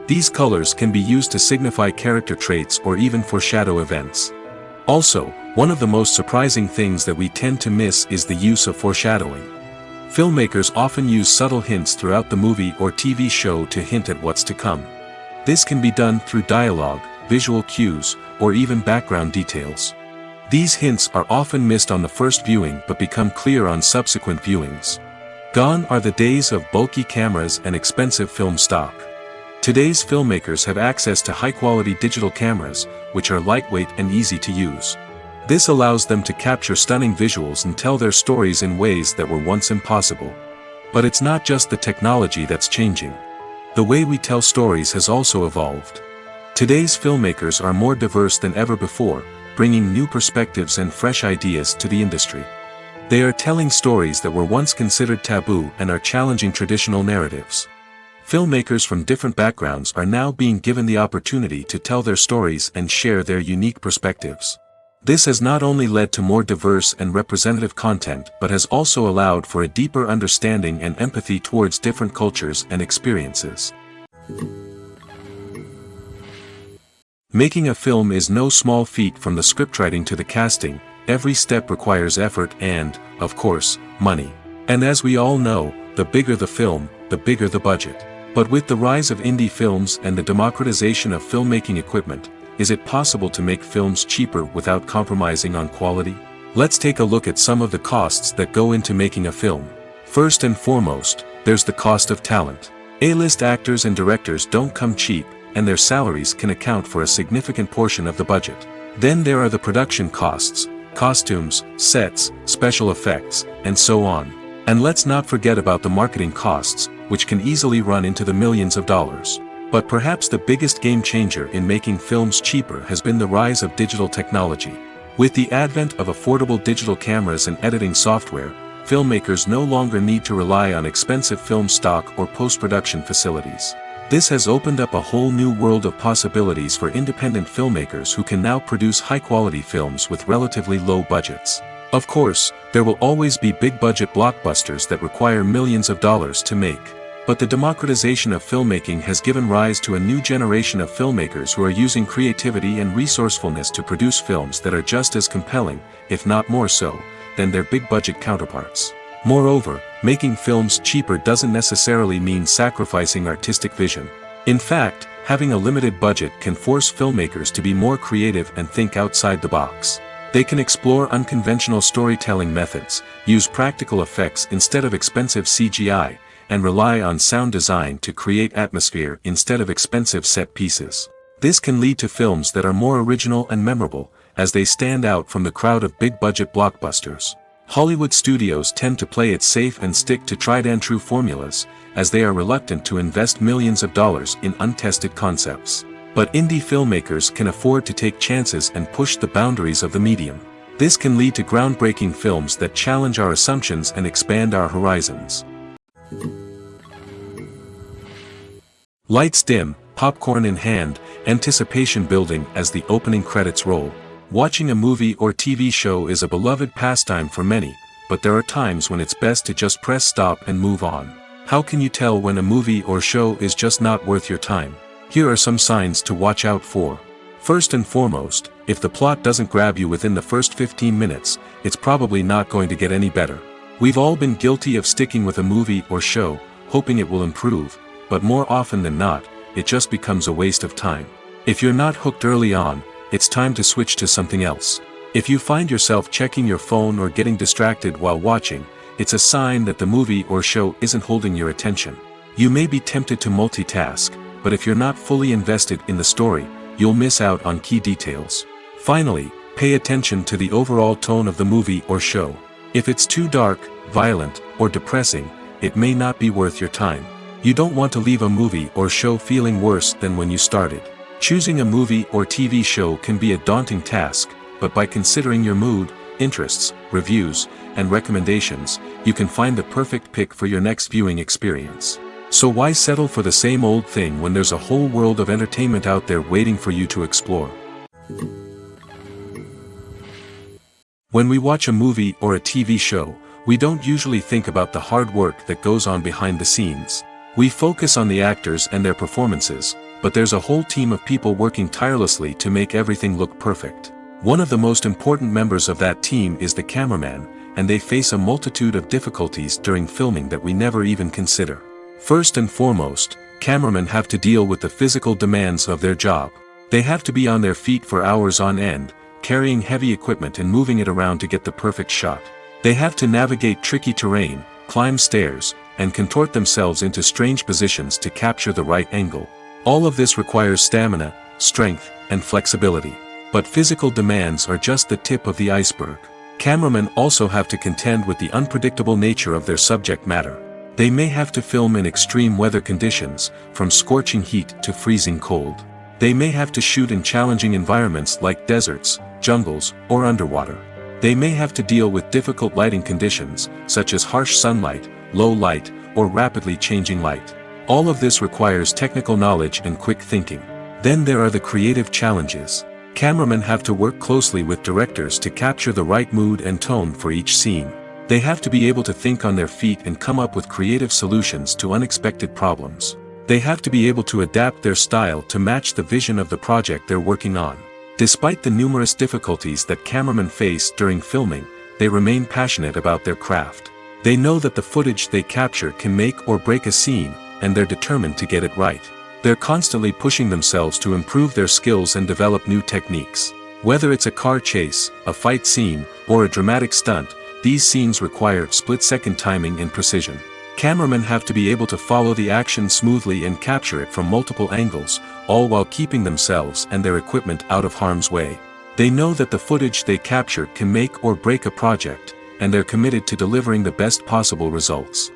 These colors can be used to signify character traits or even foreshadow events. Also, one of the most surprising things that we tend to miss is the use of foreshadowing. Filmmakers often use subtle hints throughout the movie or TV show to hint at what's to come. This can be done through dialogue, visual cues, or even background details. These hints are often missed on the first viewing but become clear on subsequent viewings. Gone are the days of bulky cameras and expensive film stock. Today's filmmakers have access to high-quality digital cameras, which are lightweight and easy to use. This allows them to capture stunning visuals and tell their stories in ways that were once impossible. But it's not just the technology that's changing. The way we tell stories has also evolved. Today's filmmakers are more diverse than ever before, bringing new perspectives and fresh ideas to the industry. They are telling stories that were once considered taboo and are challenging traditional narratives. Filmmakers from different backgrounds are now being given the opportunity to tell their stories and share their unique perspectives. This has not only led to more diverse and representative content but has also allowed for a deeper understanding and empathy towards different cultures and experiences. Making a film is no small feat. From the scriptwriting to the casting, every step requires effort and, of course, money. And as we all know, the bigger the film, the bigger the budget. But with the rise of indie films and the democratization of filmmaking equipment, is it possible to make films cheaper without compromising on quality? Let's take a look at some of the costs that go into making a film. First and foremost, there's the cost of talent. A-list actors and directors don't come cheap, and their salaries can account for a significant portion of the budget. Then there are the production costs, costumes, sets, special effects, and so on. And let's not forget about the marketing costs, which can easily run into the millions of dollars. But perhaps the biggest game changer in making films cheaper has been the rise of digital technology. With the advent of affordable digital cameras and editing software, filmmakers no longer need to rely on expensive film stock or post-production facilities. This has opened up a whole new world of possibilities for independent filmmakers who can now produce high-quality films with relatively low budgets. Of course, there will always be big-budget blockbusters that require millions of dollars to make. But the democratization of filmmaking has given rise to a new generation of filmmakers who are using creativity and resourcefulness to produce films that are just as compelling, if not more so, than their big-budget counterparts. Moreover, making films cheaper doesn't necessarily mean sacrificing artistic vision. In fact, having a limited budget can force filmmakers to be more creative and think outside the box. They can explore unconventional storytelling methods, use practical effects instead of expensive CGI, and rely on sound design to create atmosphere instead of expensive set pieces. This can lead to films that are more original and memorable, as they stand out from the crowd of big-budget blockbusters. Hollywood studios tend to play it safe and stick to tried-and-true formulas, as they are reluctant to invest millions of dollars in untested concepts. But indie filmmakers can afford to take chances and push the boundaries of the medium. This can lead to groundbreaking films that challenge our assumptions and expand our horizons. Lights dim, popcorn in hand, anticipation building as the opening credits roll. Watching a movie or TV show is a beloved pastime for many, but there are times when it's best to just press stop and move on. How can you tell when a movie or show is just not worth your time? Here are some signs to watch out for. First and foremost, if the plot doesn't grab you within the first 15 minutes, it's probably not going to get any better. We've all been guilty of sticking with a movie or show, hoping it will improve, but more often than not, it just becomes a waste of time. If you're not hooked early on, it's time to switch to something else. If you find yourself checking your phone or getting distracted while watching, it's a sign that the movie or show isn't holding your attention. You may be tempted to multitask, but if you're not fully invested in the story, you'll miss out on key details. Finally, pay attention to the overall tone of the movie or show. If it's too dark, violent, or depressing, it may not be worth your time. You don't want to leave a movie or show feeling worse than when you started. Choosing a movie or TV show can be a daunting task, but by considering your mood, interests, reviews, and recommendations, you can find the perfect pick for your next viewing experience. So why settle for the same old thing when there's a whole world of entertainment out there waiting for you to explore? When we watch a movie or a TV show, we don't usually think about the hard work that goes on behind the scenes. We focus on the actors and their performances, but there's a whole team of people working tirelessly to make everything look perfect. One of the most important members of that team is the cameraman, and they face a multitude of difficulties during filming that we never even consider. First and foremost, cameramen have to deal with the physical demands of their job. They have to be on their feet for hours on end, carrying heavy equipment and moving it around to get the perfect shot. They have to navigate tricky terrain, climb stairs, and contort themselves into strange positions to capture the right angle. All of this requires stamina, strength, and flexibility. But physical demands are just the tip of the iceberg. Cameramen also have to contend with the unpredictable nature of their subject matter. They may have to film in extreme weather conditions, from scorching heat to freezing cold. They may have to shoot in challenging environments like deserts, jungles, or underwater. They may have to deal with difficult lighting conditions, such as harsh sunlight, low light, or rapidly changing light. All of this requires technical knowledge and quick thinking. Then there are the creative challenges. Cameramen have to work closely with directors to capture the right mood and tone for each scene. They have to be able to think on their feet and come up with creative solutions to unexpected problems. They have to be able to adapt their style to match the vision of the project they're working on. Despite the numerous difficulties that cameramen face during filming, they remain passionate about their craft. They know that the footage they capture can make or break a scene, and they're determined to get it right. They're constantly pushing themselves to improve their skills and develop new techniques. Whether it's a car chase, a fight scene, or a dramatic stunt, these scenes require split-second timing and precision. Cameramen have to be able to follow the action smoothly and capture it from multiple angles, all while keeping themselves and their equipment out of harm's way. They know that the footage they capture can make or break a project, and they're committed to delivering the best possible results.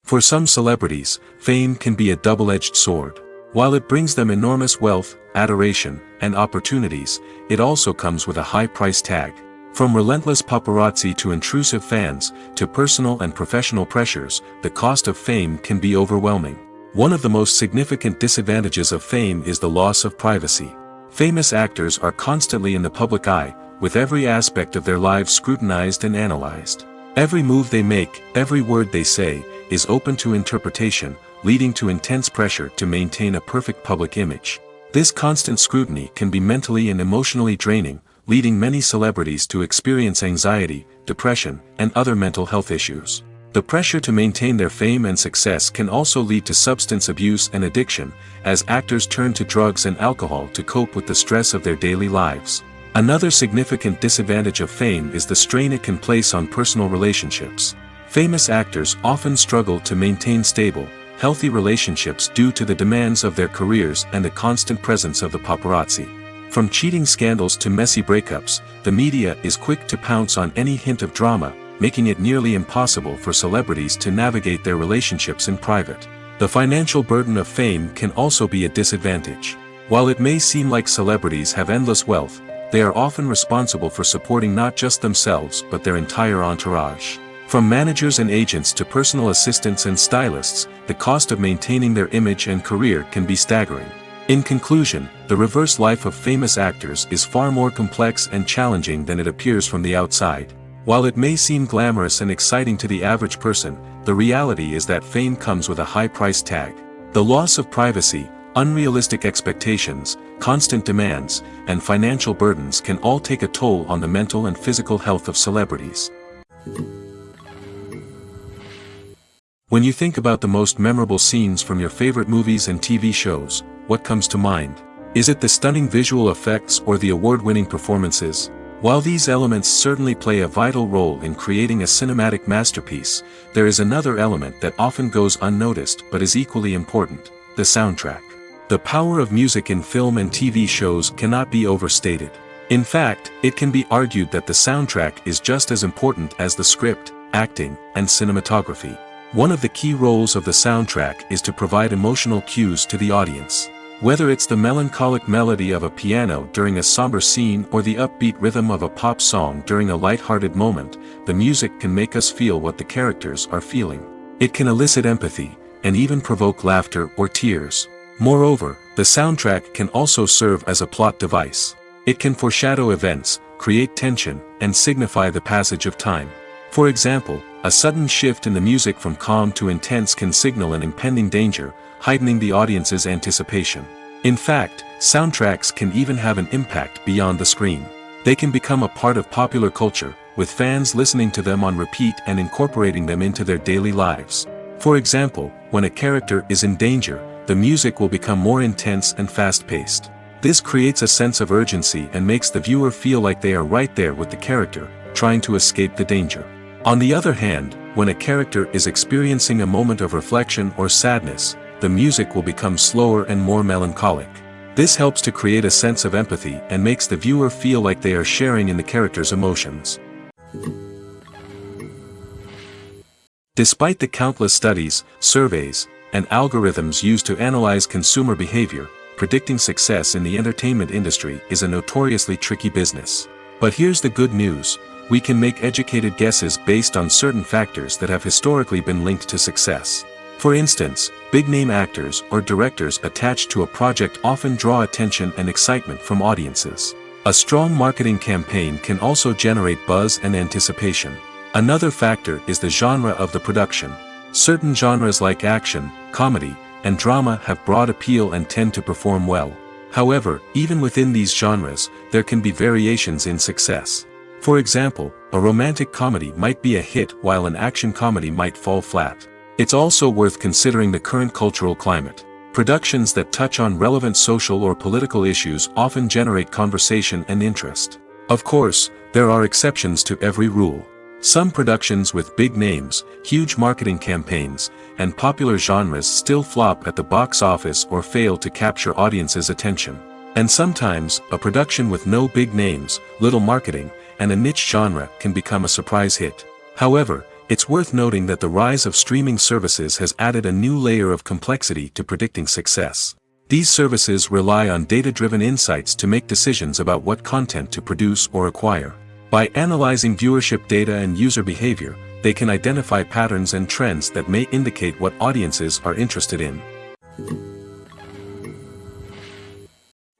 For some celebrities, fame can be a double-edged sword. While it brings them enormous wealth, adoration, and opportunities, it also comes with a high price tag. From relentless paparazzi to intrusive fans, to personal and professional pressures, the cost of fame can be overwhelming. One of the most significant disadvantages of fame is the loss of privacy. Famous actors are constantly in the public eye, with every aspect of their lives scrutinized and analyzed. Every move they make, every word they say, is open to interpretation, leading to intense pressure to maintain a perfect public image. This constant scrutiny can be mentally and emotionally draining, leading many celebrities to experience anxiety, depression, and other mental health issues. The pressure to maintain their fame and success can also lead to substance abuse and addiction, as actors turn to drugs and alcohol to cope with the stress of their daily lives. Another significant disadvantage of fame is the strain it can place on personal relationships. Famous actors often struggle to maintain stable, healthy relationships due to the demands of their careers and the constant presence of the paparazzi. From cheating scandals to messy breakups, the media is quick to pounce on any hint of drama, making it nearly impossible for celebrities to navigate their relationships in private. The financial burden of fame can also be a disadvantage. While it may seem like celebrities have endless wealth, they are often responsible for supporting not just themselves but their entire entourage. From managers and agents to personal assistants and stylists, the cost of maintaining their image and career can be staggering. In conclusion, the reverse life of famous actors is far more complex and challenging than it appears from the outside. While it may seem glamorous and exciting to the average person, the reality is that fame comes with a high price tag. The loss of privacy, Unrealistic expectations, constant demands, and financial burdens can all take a toll on the mental and physical health of celebrities. When you think about the most memorable scenes from your favorite movies and TV shows, what comes to mind? Is it the stunning visual effects or the award-winning performances? While these elements certainly play a vital role in creating a cinematic masterpiece, there is another element that often goes unnoticed but is equally important: the soundtrack. The power of music in film and TV shows cannot be overstated. In fact, it can be argued that the soundtrack is just as important as the script, acting, and cinematography. One of the key roles of the soundtrack is to provide emotional cues to the audience. Whether it's the melancholic melody of a piano during a somber scene or the upbeat rhythm of a pop song during a light-hearted moment, the music can make us feel what the characters are feeling. It can elicit empathy, and even provoke laughter or tears. Moreover, the soundtrack can also serve as a plot device. It can foreshadow events, create tension, and signify the passage of time. For example, a sudden shift in the music from calm to intense can signal an impending danger, heightening the audience's anticipation. In fact, soundtracks can even have an impact beyond the screen. They can become a part of popular culture, with fans listening to them on repeat and incorporating them into their daily lives. For example, when a character is in danger, the music will become more intense and fast-paced. This creates a sense of urgency and makes the viewer feel like they are right there with the character, trying to escape the danger. On the other hand, when a character is experiencing a moment of reflection or sadness, the music will become slower and more melancholic. This helps to create a sense of empathy and makes the viewer feel like they are sharing in the character's emotions. Despite the countless studies, surveys, and algorithms used to analyze consumer behavior, predicting success in the entertainment industry is a notoriously tricky business. But here's the good news: we can make educated guesses based on certain factors that have historically been linked to success. For instance, big-name actors or directors attached to a project often draw attention and excitement from audiences. A strong marketing campaign can also generate buzz and anticipation. Another factor is the genre of the production. Certain genres like action, comedy, and drama have broad appeal and tend to perform well. However, even within these genres, there can be variations in success. For example, a romantic comedy might be a hit while an action comedy might fall flat. It's also worth considering the current cultural climate. Productions that touch on relevant social or political issues often generate conversation and interest. Of course, there are exceptions to every rule. Some productions with big names, huge marketing campaigns, and popular genres still flop at the box office or fail to capture audiences' attention. And sometimes, a production with no big names, little marketing, and a niche genre can become a surprise hit. However, it's worth noting that the rise of streaming services has added a new layer of complexity to predicting success. These services rely on data-driven insights to make decisions about what content to produce or acquire. By analyzing viewership data and user behavior, they can identify patterns and trends that may indicate what audiences are interested in.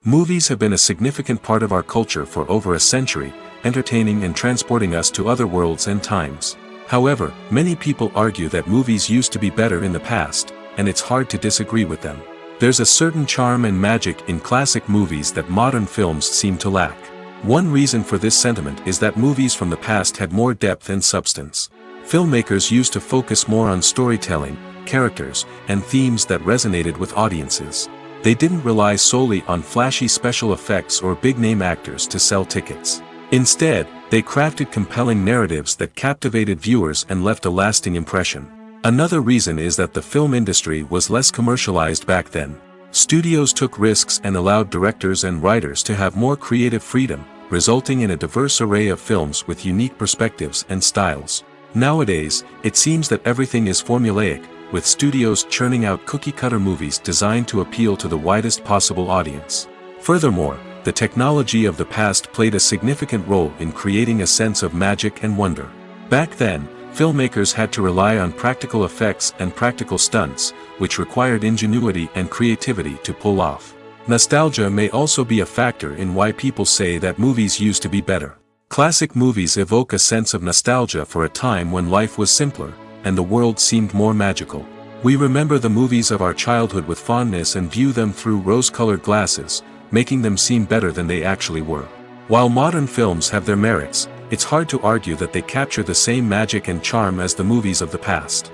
Movies have been a significant part of our culture for over a century, entertaining and transporting us to other worlds and times. However, many people argue that movies used to be better in the past, and it's hard to disagree with them. There's a certain charm and magic in classic movies that modern films seem to lack. One reason for this sentiment is that movies from the past had more depth and substance. Filmmakers used to focus more on storytelling, characters, and themes that resonated with audiences. They didn't rely solely on flashy special effects or big-name actors to sell tickets. Instead, they crafted compelling narratives that captivated viewers and left a lasting impression. Another reason is that the film industry was less commercialized back then. Studios took risks and allowed directors and writers to have more creative freedom, resulting in a diverse array of films with unique perspectives and styles. Nowadays, it seems that everything is formulaic, with studios churning out cookie-cutter movies designed to appeal to the widest possible audience. Furthermore, the technology of the past played a significant role in creating a sense of magic and wonder. Back then, filmmakers had to rely on practical effects and practical stunts, which required ingenuity and creativity to pull off. Nostalgia may also be a factor in why people say that movies used to be better. Classic movies evoke a sense of nostalgia for a time when life was simpler, and the world seemed more magical. We remember the movies of our childhood with fondness and view them through rose-colored glasses, making them seem better than they actually were. While modern films have their merits, it's hard to argue that they capture the same magic and charm as the movies of the past.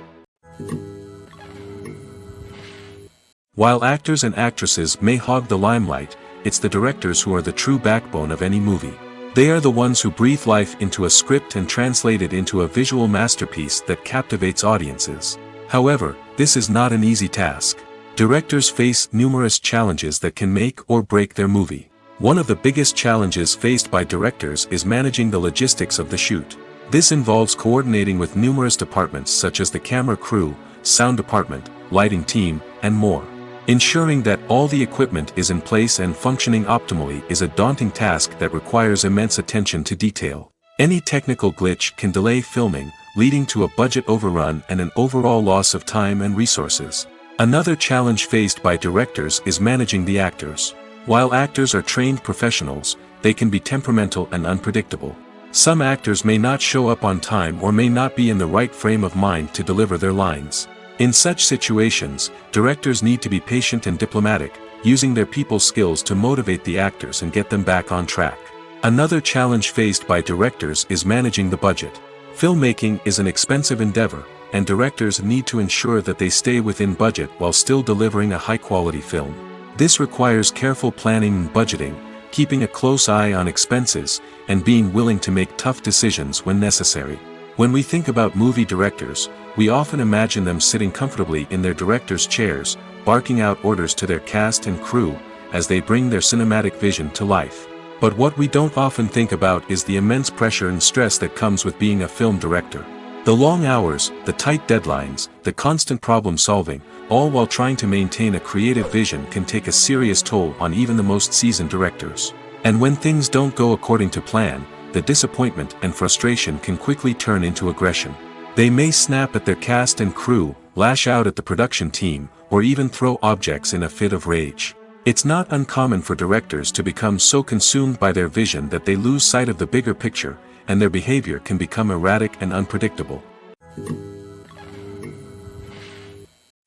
While actors and actresses may hog the limelight, it's the directors who are the true backbone of any movie. They are the ones who breathe life into a script and translate it into a visual masterpiece that captivates audiences. However, this is not an easy task. Directors face numerous challenges that can make or break their movie. One of the biggest challenges faced by directors is managing the logistics of the shoot. This involves coordinating with numerous departments such as the camera crew, sound department, lighting team, and more. Ensuring that all the equipment is in place and functioning optimally is a daunting task that requires immense attention to detail. Any technical glitch can delay filming, leading to a budget overrun and an overall loss of time and resources. Another challenge faced by directors is managing the actors. While actors are trained professionals, they can be temperamental and unpredictable. Some actors may not show up on time or may not be in the right frame of mind to deliver their lines. In such situations, directors need to be patient and diplomatic, using their people skills to motivate the actors and get them back on track. Another challenge faced by directors is managing the budget. Filmmaking is an expensive endeavor, and directors need to ensure that they stay within budget while still delivering a high-quality film. This requires careful planning and budgeting, keeping a close eye on expenses, and being willing to make tough decisions when necessary. When we think about movie directors, we often imagine them sitting comfortably in their director's chairs, barking out orders to their cast and crew, as they bring their cinematic vision to life. But what we don't often think about is the immense pressure and stress that comes with being a film director. The long hours, the tight deadlines, the constant problem solving, all while trying to maintain a creative vision can take a serious toll on even the most seasoned directors. And when things don't go according to plan, the disappointment and frustration can quickly turn into aggression. They may snap at their cast and crew, lash out at the production team, or even throw objects in a fit of rage. It's not uncommon for directors to become so consumed by their vision that they lose sight of the bigger picture, and their behavior can become erratic and unpredictable.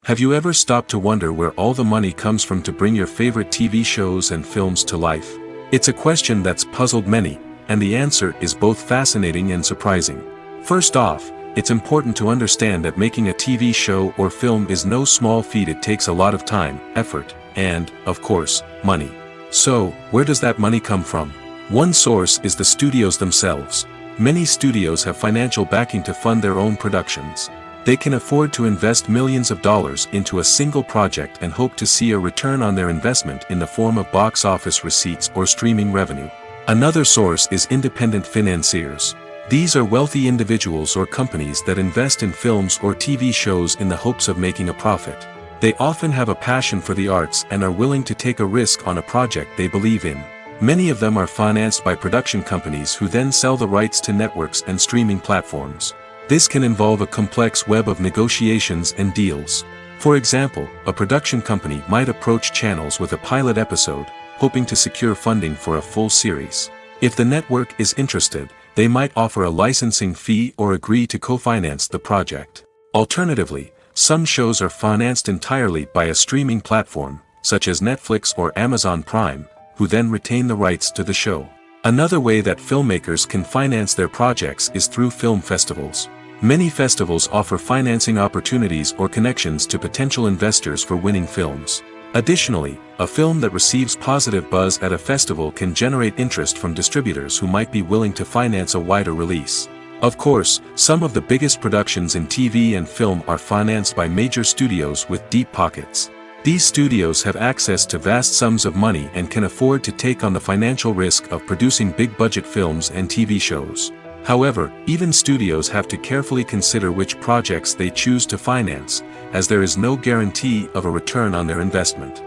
Have you ever stopped to wonder where all the money comes from to bring your favorite TV shows and films to life? It's a question that's puzzled many, and the answer is both fascinating and surprising. First off, it's important to understand that making a TV show or film is no small feat. It takes a lot of time, effort, and, of course, money. So, where does that money come from? One source is the studios themselves. Many studios have financial backing to fund their own productions. They can afford to invest millions of dollars into a single project and hope to see a return on their investment in the form of box office receipts or streaming revenue. Another source is independent financiers. These are wealthy individuals or companies that invest in films or TV shows in the hopes of making a profit. They often have a passion for the arts and are willing to take a risk on a project they believe in. Many of them are financed by production companies who then sell the rights to networks and streaming platforms. This can involve a complex web of negotiations and deals. For example, a production company might approach channels with a pilot episode, hoping to secure funding for a full series. If the network is interested, they might offer a licensing fee or agree to co-finance the project. Alternatively, some shows are financed entirely by a streaming platform, such as Netflix or Amazon Prime, who then retain the rights to the show. Another way that filmmakers can finance their projects is through film festivals. Many festivals offer financing opportunities or connections to potential investors for winning films. Additionally, a film that receives positive buzz at a festival can generate interest from distributors who might be willing to finance a wider release. Of course, some of the biggest productions in TV and film are financed by major studios with deep pockets. These studios have access to vast sums of money and can afford to take on the financial risk of producing big-budget films and TV shows. However, even studios have to carefully consider which projects they choose to finance, as there is no guarantee of a return on their investment.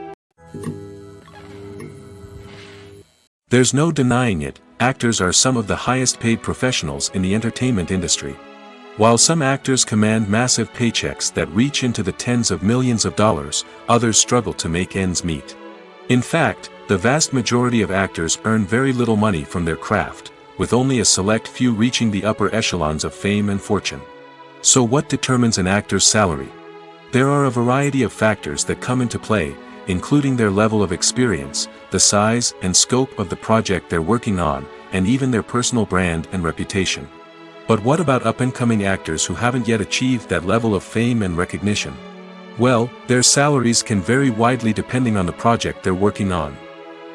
There's no denying it, actors are some of the highest-paid professionals in the entertainment industry. While some actors command massive paychecks that reach into the tens of millions of dollars, others struggle to make ends meet. In fact, the vast majority of actors earn very little money from their craft, with only a select few reaching the upper echelons of fame and fortune. So what determines an actor's salary? There are a variety of factors that come into play, including their level of experience, the size and scope of the project they're working on, and even their personal brand and reputation. But what about up-and-coming actors who haven't yet achieved that level of fame and recognition? Well, their salaries can vary widely depending on the project they're working on.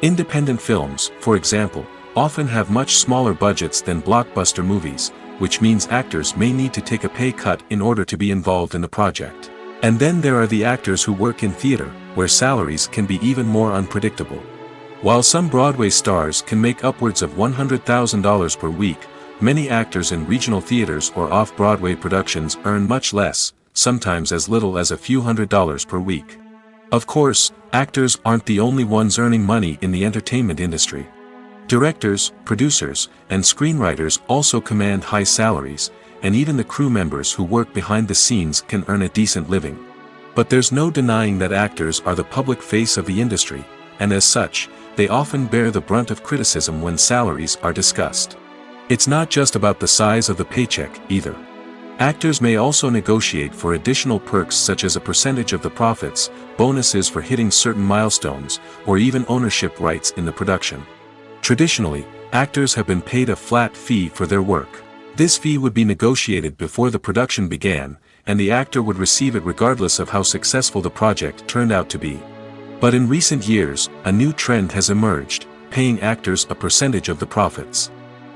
Independent films, for example, often have much smaller budgets than blockbuster movies, which means actors may need to take a pay cut in order to be involved in the project. And then there are the actors who work in theater, where salaries can be even more unpredictable. While some Broadway stars can make upwards of $100,000 per week, many actors in regional theaters or off-Broadway productions earn much less, sometimes as little as a few $100s per week. Of course, actors aren't the only ones earning money in the entertainment industry. Directors, producers, and screenwriters also command high salaries, and even the crew members who work behind the scenes can earn a decent living. But there's no denying that actors are the public face of the industry, and as such, they often bear the brunt of criticism when salaries are discussed. It's not just about the size of the paycheck, either. Actors may also negotiate for additional perks such as a percentage of the profits, bonuses for hitting certain milestones, or even ownership rights in the production. Traditionally, actors have been paid a flat fee for their work. This fee would be negotiated before the production began, and the actor would receive it regardless of how successful the project turned out to be. But in recent years, a new trend has emerged, paying actors a percentage of the profits.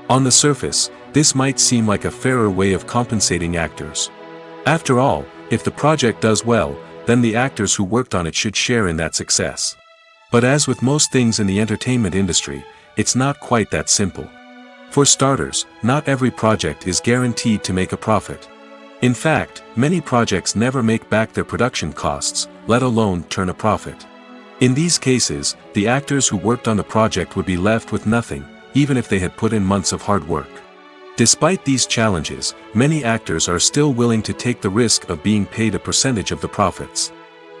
On the surface, this might seem like a fairer way of compensating actors. After all, if the project does well, then the actors who worked on it should share in that success. But as with most things in the entertainment industry, it's not quite that simple. For starters, not every project is guaranteed to make a profit. In fact, many projects never make back their production costs, let alone turn a profit. In these cases, the actors who worked on the project would be left with nothing, even if they had put in months of hard work. Despite these challenges, many actors are still willing to take the risk of being paid a percentage of the profits.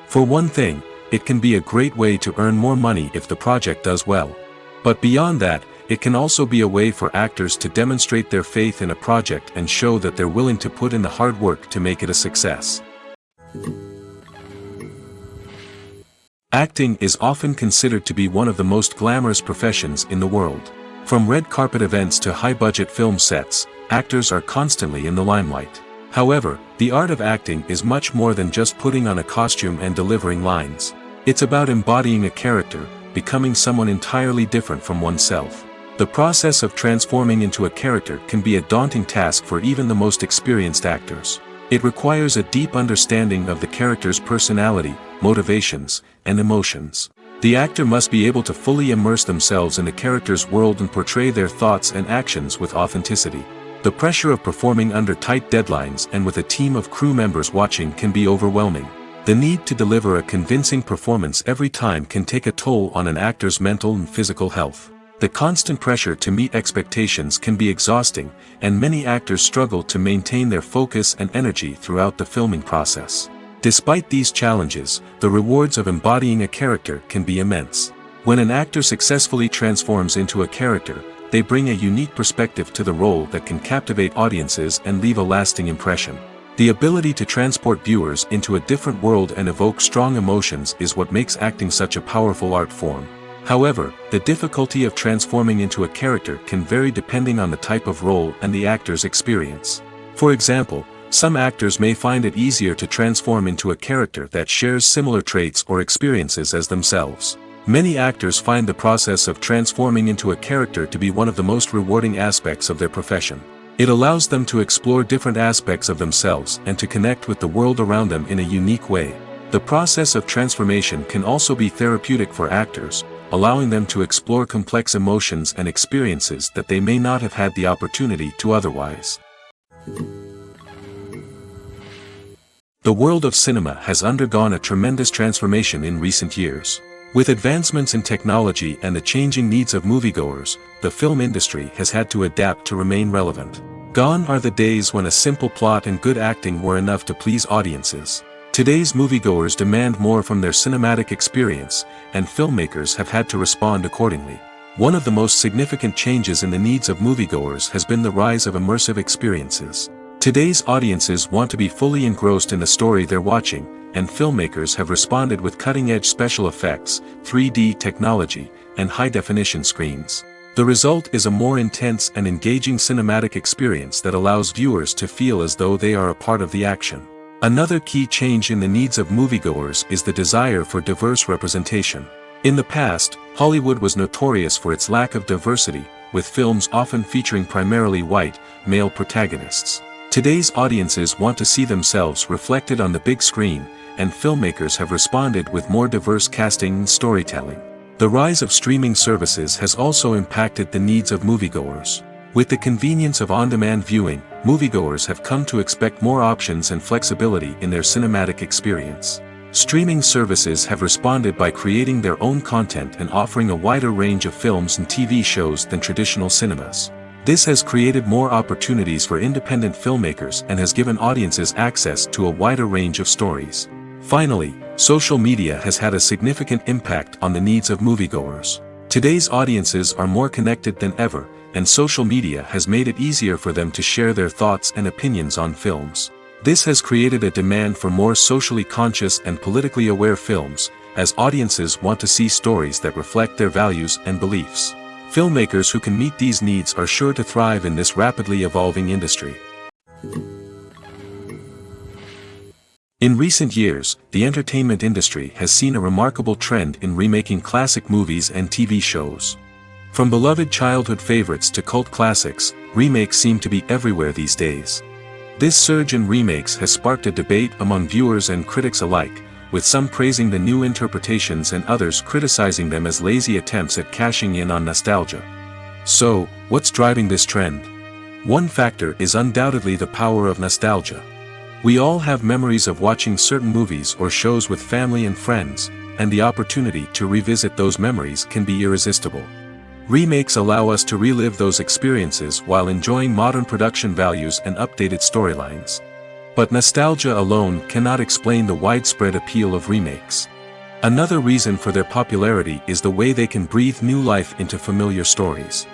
For one thing, it can be a great way to earn more money if the project does well. But beyond that, it can also be a way for actors to demonstrate their faith in a project and show that they're willing to put in the hard work to make it a success. Acting is often considered to be one of the most glamorous professions in the world. From red carpet events to high-budget film sets, actors are constantly in the limelight. However, the art of acting is much more than just putting on a costume and delivering lines. It's about embodying a character, becoming someone entirely different from oneself. The process of transforming into a character can be a daunting task for even the most experienced actors. It requires a deep understanding of the character's personality, motivations, and emotions. The actor must be able to fully immerse themselves in the character's world and portray their thoughts and actions with authenticity. The pressure of performing under tight deadlines and with a team of crew members watching can be overwhelming. The need to deliver a convincing performance every time can take a toll on an actor's mental and physical health. The constant pressure to meet expectations can be exhausting, and many actors struggle to maintain their focus and energy throughout the filming process. Despite these challenges, the rewards of embodying a character can be immense. When an actor successfully transforms into a character, they bring a unique perspective to the role that can captivate audiences and leave a lasting impression. The ability to transport viewers into a different world and evoke strong emotions is what makes acting such a powerful art form. However, the difficulty of transforming into a character can vary depending on the type of role and the actor's experience. For example, some actors may find it easier to transform into a character that shares similar traits or experiences as themselves. Many actors find the process of transforming into a character to be one of the most rewarding aspects of their profession. It allows them to explore different aspects of themselves and to connect with the world around them in a unique way. The process of transformation can also be therapeutic for actors, allowing them to explore complex emotions and experiences that they may not have had the opportunity to otherwise. The world of cinema has undergone a tremendous transformation in recent years. With advancements in technology and the changing needs of moviegoers, the film industry has had to adapt to remain relevant. Gone are the days when a simple plot and good acting were enough to please audiences. Today's moviegoers demand more from their cinematic experience, and filmmakers have had to respond accordingly. One of the most significant changes in the needs of moviegoers has been the rise of immersive experiences. Today's audiences want to be fully engrossed in the story they're watching, and filmmakers have responded with cutting-edge special effects, 3D technology, and high-definition screens. The result is a more intense and engaging cinematic experience that allows viewers to feel as though they are a part of the action. Another key change in the needs of moviegoers is the desire for diverse representation. In the past, Hollywood was notorious for its lack of diversity, with films often featuring primarily white, male protagonists. Today's audiences want to see themselves reflected on the big screen, and filmmakers have responded with more diverse casting and storytelling. The rise of streaming services has also impacted the needs of moviegoers. With the convenience of on-demand viewing, moviegoers have come to expect more options and flexibility in their cinematic experience. Streaming services have responded by creating their own content and offering a wider range of films and TV shows than traditional cinemas. This has created more opportunities for independent filmmakers and has given audiences access to a wider range of stories. Finally, social media has had a significant impact on the needs of moviegoers. Today's audiences are more connected than ever, and social media has made it easier for them to share their thoughts and opinions on films. This has created a demand for more socially conscious and politically aware films, as audiences want to see stories that reflect their values and beliefs. Filmmakers who can meet these needs are sure to thrive in this rapidly evolving industry. In recent years, the entertainment industry has seen a remarkable trend in remaking classic movies and TV shows. From beloved childhood favorites to cult classics, remakes seem to be everywhere these days. This surge in remakes has sparked a debate among viewers and critics alike, with some praising the new interpretations and others criticizing them as lazy attempts at cashing in on nostalgia. So, what's driving this trend? One factor is undoubtedly the power of nostalgia. We all have memories of watching certain movies or shows with family and friends, and the opportunity to revisit those memories can be irresistible. Remakes allow us to relive those experiences while enjoying modern production values and updated storylines. But nostalgia alone cannot explain the widespread appeal of remakes. Another reason for their popularity is the way they can breathe new life into familiar stories.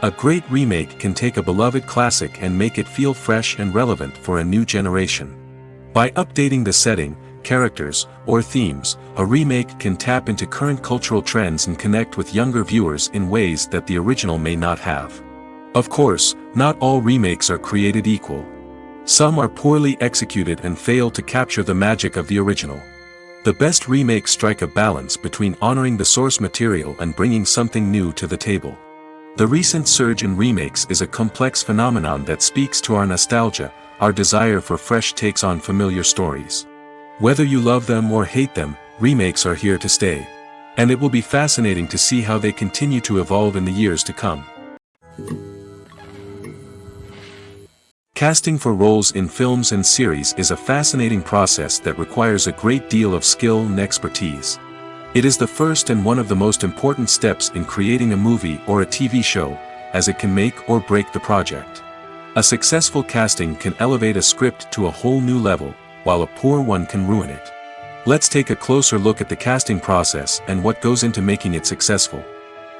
A great remake can take a beloved classic and make it feel fresh and relevant for a new generation. By updating the setting, characters, or themes, a remake can tap into current cultural trends and connect with younger viewers in ways that the original may not have. Of course, not all remakes are created equal. Some are poorly executed and fail to capture the magic of the original. The best remakes strike a balance between honoring the source material and bringing something new to the table. The recent surge in remakes is a complex phenomenon that speaks to our nostalgia, our desire for fresh takes on familiar stories. Whether you love them or hate them, remakes are here to stay. And it will be fascinating to see how they continue to evolve in the years to come. Casting for roles in films and series is a fascinating process that requires a great deal of skill and expertise. It is the first and one of the most important steps in creating a movie or a TV show, as it can make or break the project. A successful casting can elevate a script to a whole new level, while a poor one can ruin it. Let's take a closer look at the casting process and what goes into making it successful.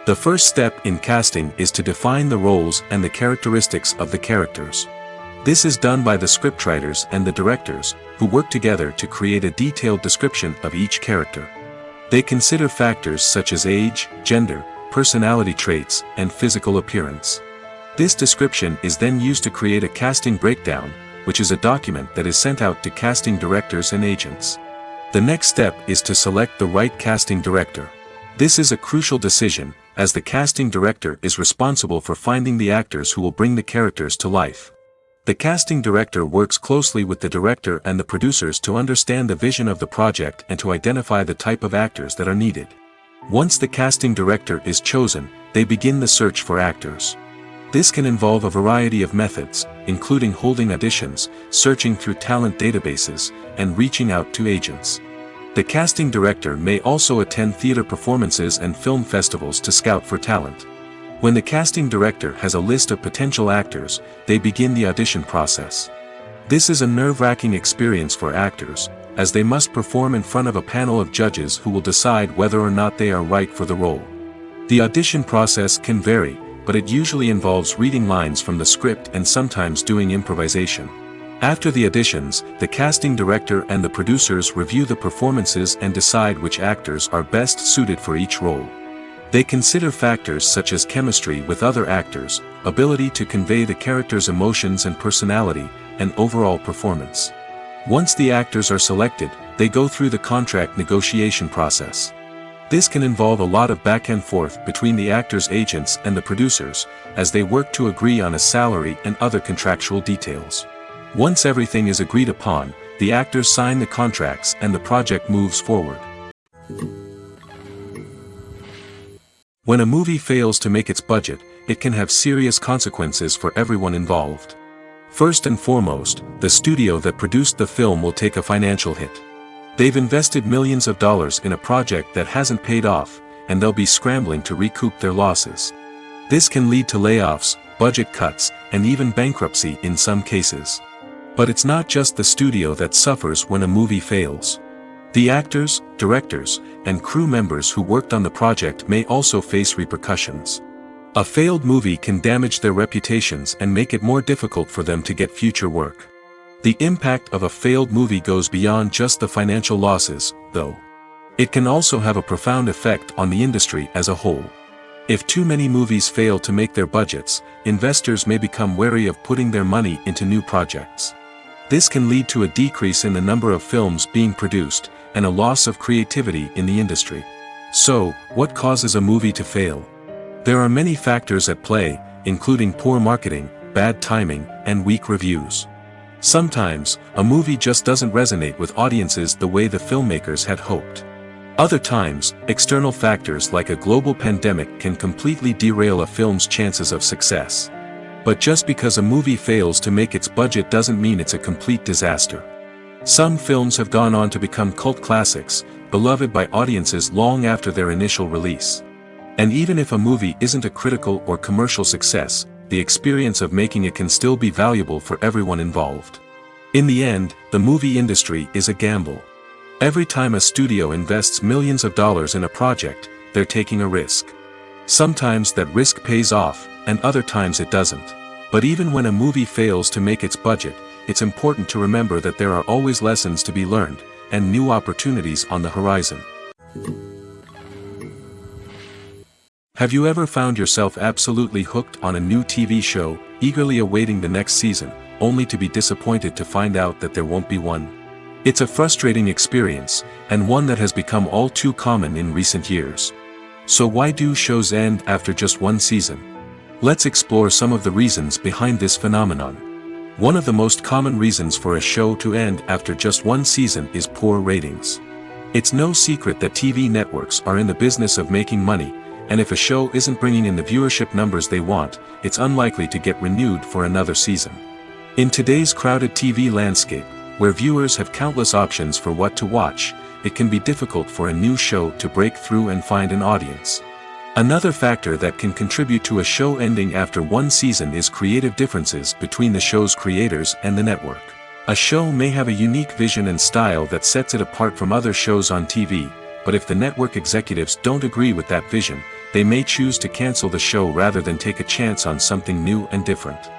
The first step in casting is to define the roles and the characteristics of the characters. This is done by the scriptwriters and the directors, who work together to create a detailed description of each character. They consider factors such as age, gender, personality traits, and physical appearance. This description is then used to create a casting breakdown, which is a document that is sent out to casting directors and agents. The next step is to select the right casting director. This is a crucial decision, as the casting director is responsible for finding the actors who will bring the characters to life. The casting director works closely with the director and the producers to understand the vision of the project and to identify the type of actors that are needed. Once the casting director is chosen, they begin the search for actors. This can involve a variety of methods, including holding auditions, searching through talent databases, and reaching out to agents. The casting director may also attend theater performances and film festivals to scout for talent. When the casting director has a list of potential actors, they begin the audition process. This is a nerve-wracking experience for actors, as they must perform in front of a panel of judges who will decide whether or not they are right for the role. The audition process can vary, but it usually involves reading lines from the script and sometimes doing improvisation. After the auditions, the casting director and the producers review the performances and decide which actors are best suited for each role. They consider factors such as chemistry with other actors, ability to convey the character's emotions and personality, and overall performance. Once the actors are selected, they go through the contract negotiation process. This can involve a lot of back and forth between the actors' agents and the producers, as they work to agree on a salary and other contractual details. Once everything is agreed upon, the actors sign the contracts and the project moves forward. When a movie fails to make its budget, it can have serious consequences for everyone involved. First and foremost, the studio that produced the film will take a financial hit. They've invested millions of dollars in a project that hasn't paid off, and they'll be scrambling to recoup their losses. This can lead to layoffs, budget cuts, and even bankruptcy in some cases. But it's not just the studio that suffers when a movie fails. The actors, directors, and crew members who worked on the project may also face repercussions. A failed movie can damage their reputations and make it more difficult for them to get future work. The impact of a failed movie goes beyond just the financial losses, though. It can also have a profound effect on the industry as a whole. If too many movies fail to make their budgets, investors may become wary of putting their money into new projects. This can lead to a decrease in the number of films being produced, and a loss of creativity in the industry. So, what causes a movie to fail? There are many factors at play, including poor marketing, bad timing, and weak reviews. Sometimes, a movie just doesn't resonate with audiences the way the filmmakers had hoped. Other times, external factors like a global pandemic can completely derail a film's chances of success. But just because a movie fails to make its budget doesn't mean it's a complete disaster. Some films have gone on to become cult classics, beloved by audiences long after their initial release. And even if a movie isn't a critical or commercial success, the experience of making it can still be valuable for everyone involved. In the end, the movie industry is a gamble. Every time a studio invests millions of dollars in a project, they're taking a risk. Sometimes that risk pays off, and other times it doesn't. But even when a movie fails to make its budget, it's important to remember that there are always lessons to be learned, and new opportunities on the horizon. Have you ever found yourself absolutely hooked on a new TV show, eagerly awaiting the next season, only to be disappointed to find out that there won't be one? It's a frustrating experience, and one that has become all too common in recent years. So why do shows end after just one season? Let's explore some of the reasons behind this phenomenon. One of the most common reasons for a show to end after just one season is poor ratings. It's no secret that TV networks are in the business of making money, and if a show isn't bringing in the viewership numbers they want, it's unlikely to get renewed for another season. In today's crowded TV landscape, where viewers have countless options for what to watch, it can be difficult for a new show to break through and find an audience. Another factor that can contribute to a show ending after one season is creative differences between the show's creators and the network. A show may have a unique vision and style that sets it apart from other shows on TV, but if the network executives don't agree with that vision, they may choose to cancel the show rather than take a chance on something new and different.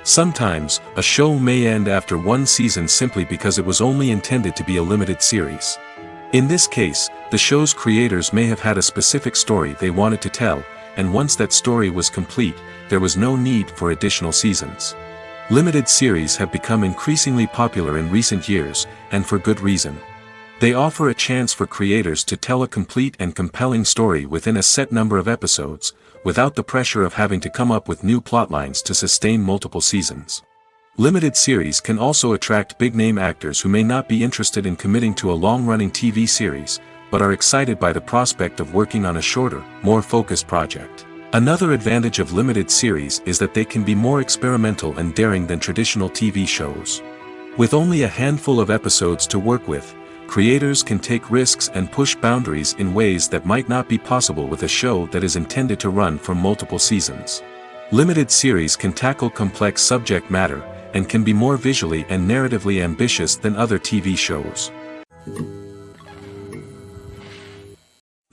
Sometimes, a show may end after one season simply because it was only intended to be a limited series. In this case, the show's creators may have had a specific story they wanted to tell, and once that story was complete, there was no need for additional seasons. Limited series have become increasingly popular in recent years, and for good reason. They offer a chance for creators to tell a complete and compelling story within a set number of episodes, without the pressure of having to come up with new plotlines to sustain multiple seasons. Limited series can also attract big-name actors who may not be interested in committing to a long-running TV series, but are excited by the prospect of working on a shorter, more focused project. Another advantage of limited series is that they can be more experimental and daring than traditional TV shows. With only a handful of episodes to work with, creators can take risks and push boundaries in ways that might not be possible with a show that is intended to run for multiple seasons. Limited series can tackle complex subject matter, and can be more visually and narratively ambitious than other TV shows.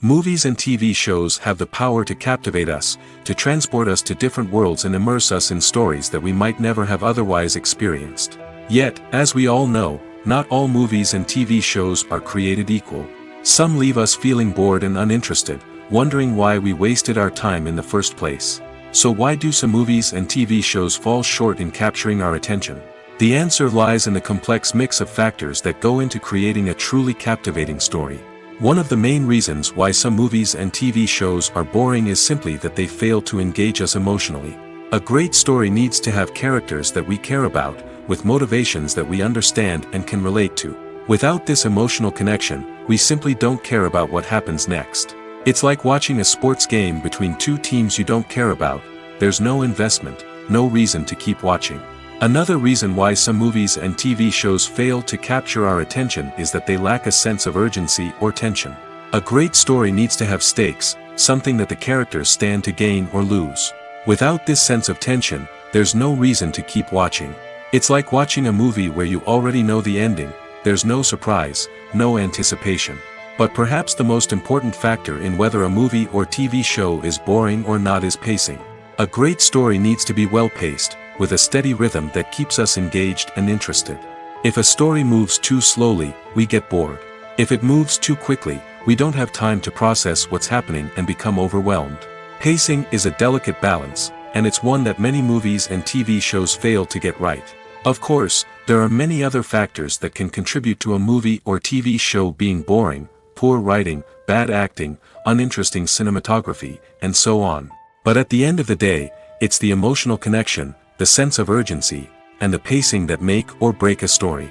Movies and TV shows have the power to captivate us, to transport us to different worlds and immerse us in stories that we might never have otherwise experienced. Yet, as we all know, not all movies and TV shows are created equal. Some leave us feeling bored and uninterested, wondering why we wasted our time in the first place. So why do some movies and TV shows fall short in capturing our attention? The answer lies in the complex mix of factors that go into creating a truly captivating story. One of the main reasons why some movies and TV shows are boring is simply that they fail to engage us emotionally. A great story needs to have characters that we care about, with motivations that we understand and can relate to. Without this emotional connection, we simply don't care about what happens next. It's like watching a sports game between two teams you don't care about. There's no investment, no reason to keep watching. Another reason why some movies and TV shows fail to capture our attention is that they lack a sense of urgency or tension. A great story needs to have stakes, something that the characters stand to gain or lose. Without this sense of tension, there's no reason to keep watching. It's like watching a movie where you already know the ending. There's no surprise, no anticipation. But perhaps the most important factor in whether a movie or TV show is boring or not is pacing. A great story needs to be well-paced, with a steady rhythm that keeps us engaged and interested. If a story moves too slowly, we get bored. If it moves too quickly, we don't have time to process what's happening and become overwhelmed. Pacing is a delicate balance, and it's one that many movies and TV shows fail to get right. Of course, there are many other factors that can contribute to a movie or TV show being boring: poor writing, bad acting, uninteresting cinematography, and so on. But at the end of the day, it's the emotional connection, the sense of urgency, and the pacing that make or break a story.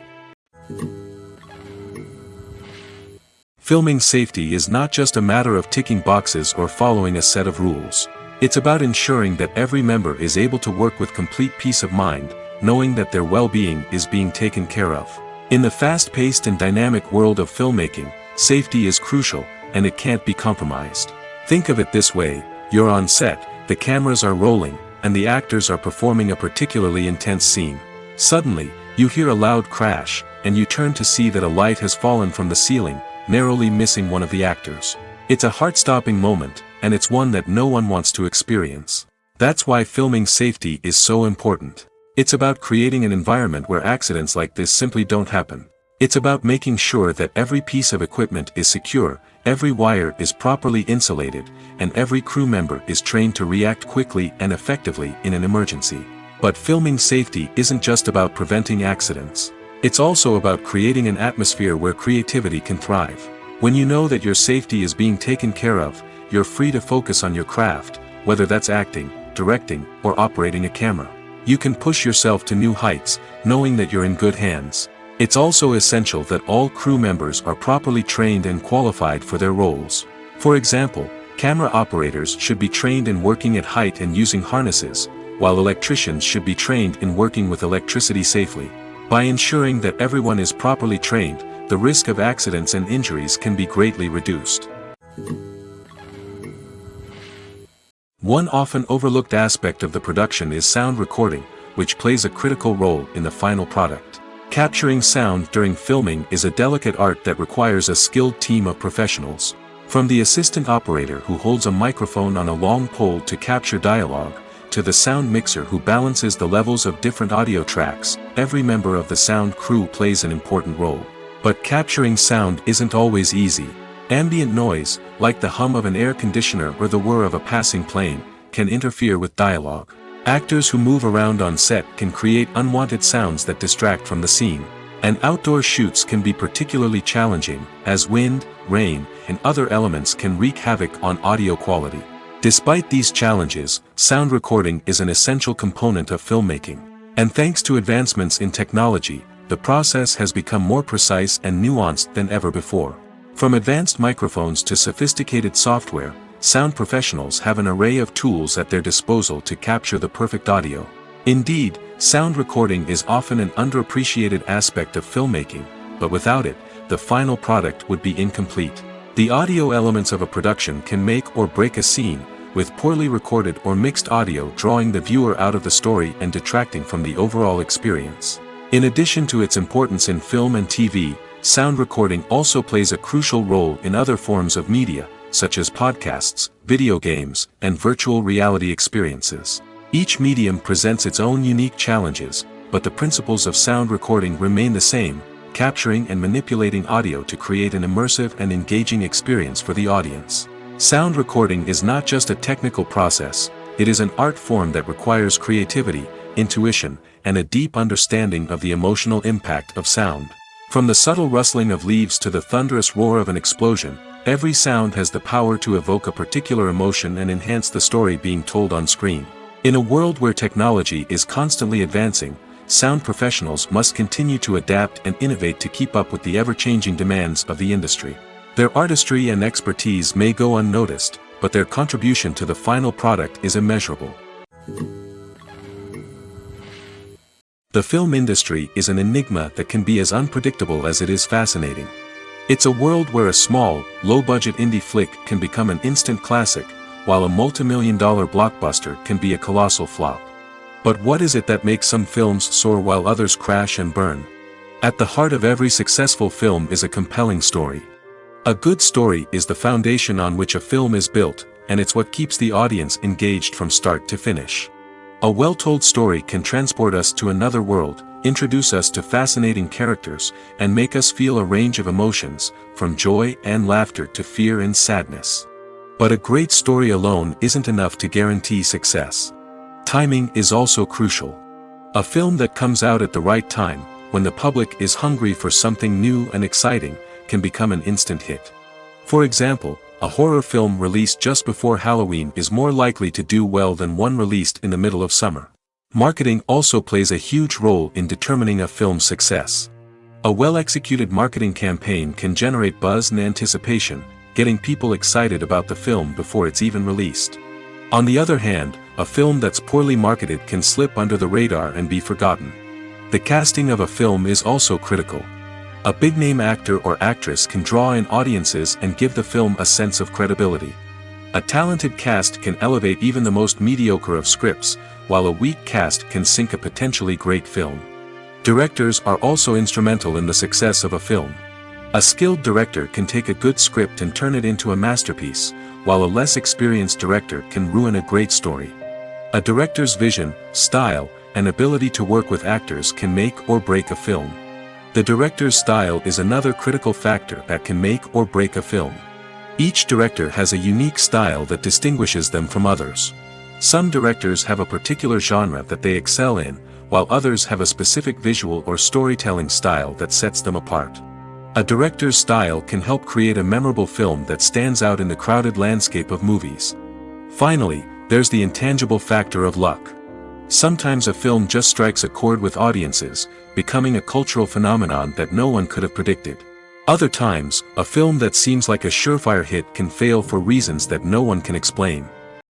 Filming safety is not just a matter of ticking boxes or following a set of rules. It's about ensuring that every member is able to work with complete peace of mind, knowing that their well-being is being taken care of. In the fast-paced and dynamic world of filmmaking, safety is crucial, and it can't be compromised. Think of it this way: you're on set, the cameras are rolling, and the actors are performing a particularly intense scene. Suddenly, you hear a loud crash, and you turn to see that a light has fallen from the ceiling, narrowly missing one of the actors. It's a heart-stopping moment, and it's one that no one wants to experience. That's why filming safety is so important. It's about creating an environment where accidents like this simply don't happen. It's about making sure that every piece of equipment is secure, every wire is properly insulated, and every crew member is trained to react quickly and effectively in an emergency. But filming safety isn't just about preventing accidents. It's also about creating an atmosphere where creativity can thrive. When you know that your safety is being taken care of, you're free to focus on your craft, whether that's acting, directing, or operating a camera. You can push yourself to new heights, knowing that you're in good hands. It's also essential that all crew members are properly trained and qualified for their roles. For example, camera operators should be trained in working at height and using harnesses, while electricians should be trained in working with electricity safely. By ensuring that everyone is properly trained, the risk of accidents and injuries can be greatly reduced. One often overlooked aspect of the production is sound recording, which plays a critical role in the final product. Capturing sound during filming is a delicate art that requires a skilled team of professionals. From the assistant operator who holds a microphone on a long pole to capture dialogue, to the sound mixer who balances the levels of different audio tracks, every member of the sound crew plays an important role. But capturing sound isn't always easy. Ambient noise, like the hum of an air conditioner or the whir of a passing plane, can interfere with dialogue. Actors who move around on set can create unwanted sounds that distract from the scene. And outdoor shoots can be particularly challenging, as wind, rain, and other elements can wreak havoc on audio quality. Despite these challenges, sound recording is an essential component of filmmaking. And thanks to advancements in technology, the process has become more precise and nuanced than ever before. From advanced microphones to sophisticated software, sound professionals have an array of tools at their disposal to capture the perfect audio. Indeed, sound recording is often an underappreciated aspect of filmmaking, but without it, the final product would be incomplete. The audio elements of a production can make or break a scene, with poorly recorded or mixed audio drawing the viewer out of the story and detracting from the overall experience. In addition to its importance in film and TV, sound recording also plays a crucial role in other forms of media, such as podcasts, video games, and virtual reality experiences. Each medium presents its own unique challenges, but the principles of sound recording remain the same, capturing and manipulating audio to create an immersive and engaging experience for the audience. Sound recording is not just a technical process, it is an art form that requires creativity, intuition, and a deep understanding of the emotional impact of sound. From the subtle rustling of leaves to the thunderous roar of an explosion, every sound has the power to evoke a particular emotion and enhance the story being told on screen. In a world where technology is constantly advancing, sound professionals must continue to adapt and innovate to keep up with the ever-changing demands of the industry. Their artistry and expertise may go unnoticed, but their contribution to the final product is immeasurable. The film industry is an enigma that can be as unpredictable as it is fascinating. It's a world where a small, low-budget indie flick can become an instant classic, while a multi-million-dollar blockbuster can be a colossal flop. But what is it that makes some films soar while others crash and burn? At the heart of every successful film is a compelling story. A good story is the foundation on which a film is built, and it's what keeps the audience engaged from start to finish. A well-told story can transport us to another world, introduce us to fascinating characters, and make us feel a range of emotions, from joy and laughter to fear and sadness. But a great story alone isn't enough to guarantee success. Timing is also crucial. A film that comes out at the right time, when the public is hungry for something new and exciting, can become an instant hit. For example, a horror film released just before Halloween is more likely to do well than one released in the middle of summer. Marketing also plays a huge role in determining a film's success. A well-executed marketing campaign can generate buzz and anticipation, getting people excited about the film before it's even released. On the other hand, a film that's poorly marketed can slip under the radar and be forgotten. The casting of a film is also critical. A big-name actor or actress can draw in audiences and give the film a sense of credibility. A talented cast can elevate even the most mediocre of scripts, while a weak cast can sink a potentially great film. Directors are also instrumental in the success of a film. A skilled director can take a good script and turn it into a masterpiece, while a less experienced director can ruin a great story. A director's vision, style, and ability to work with actors can make or break a film. The director's style is another critical factor that can make or break a film. Each director has a unique style that distinguishes them from others. Some directors have a particular genre that they excel in, while others have a specific visual or storytelling style that sets them apart. A director's style can help create a memorable film that stands out in the crowded landscape of movies. Finally, there's the intangible factor of luck. Sometimes a film just strikes a chord with audiences, becoming a cultural phenomenon that no one could have predicted. Other times, a film that seems like a surefire hit can fail for reasons that no one can explain.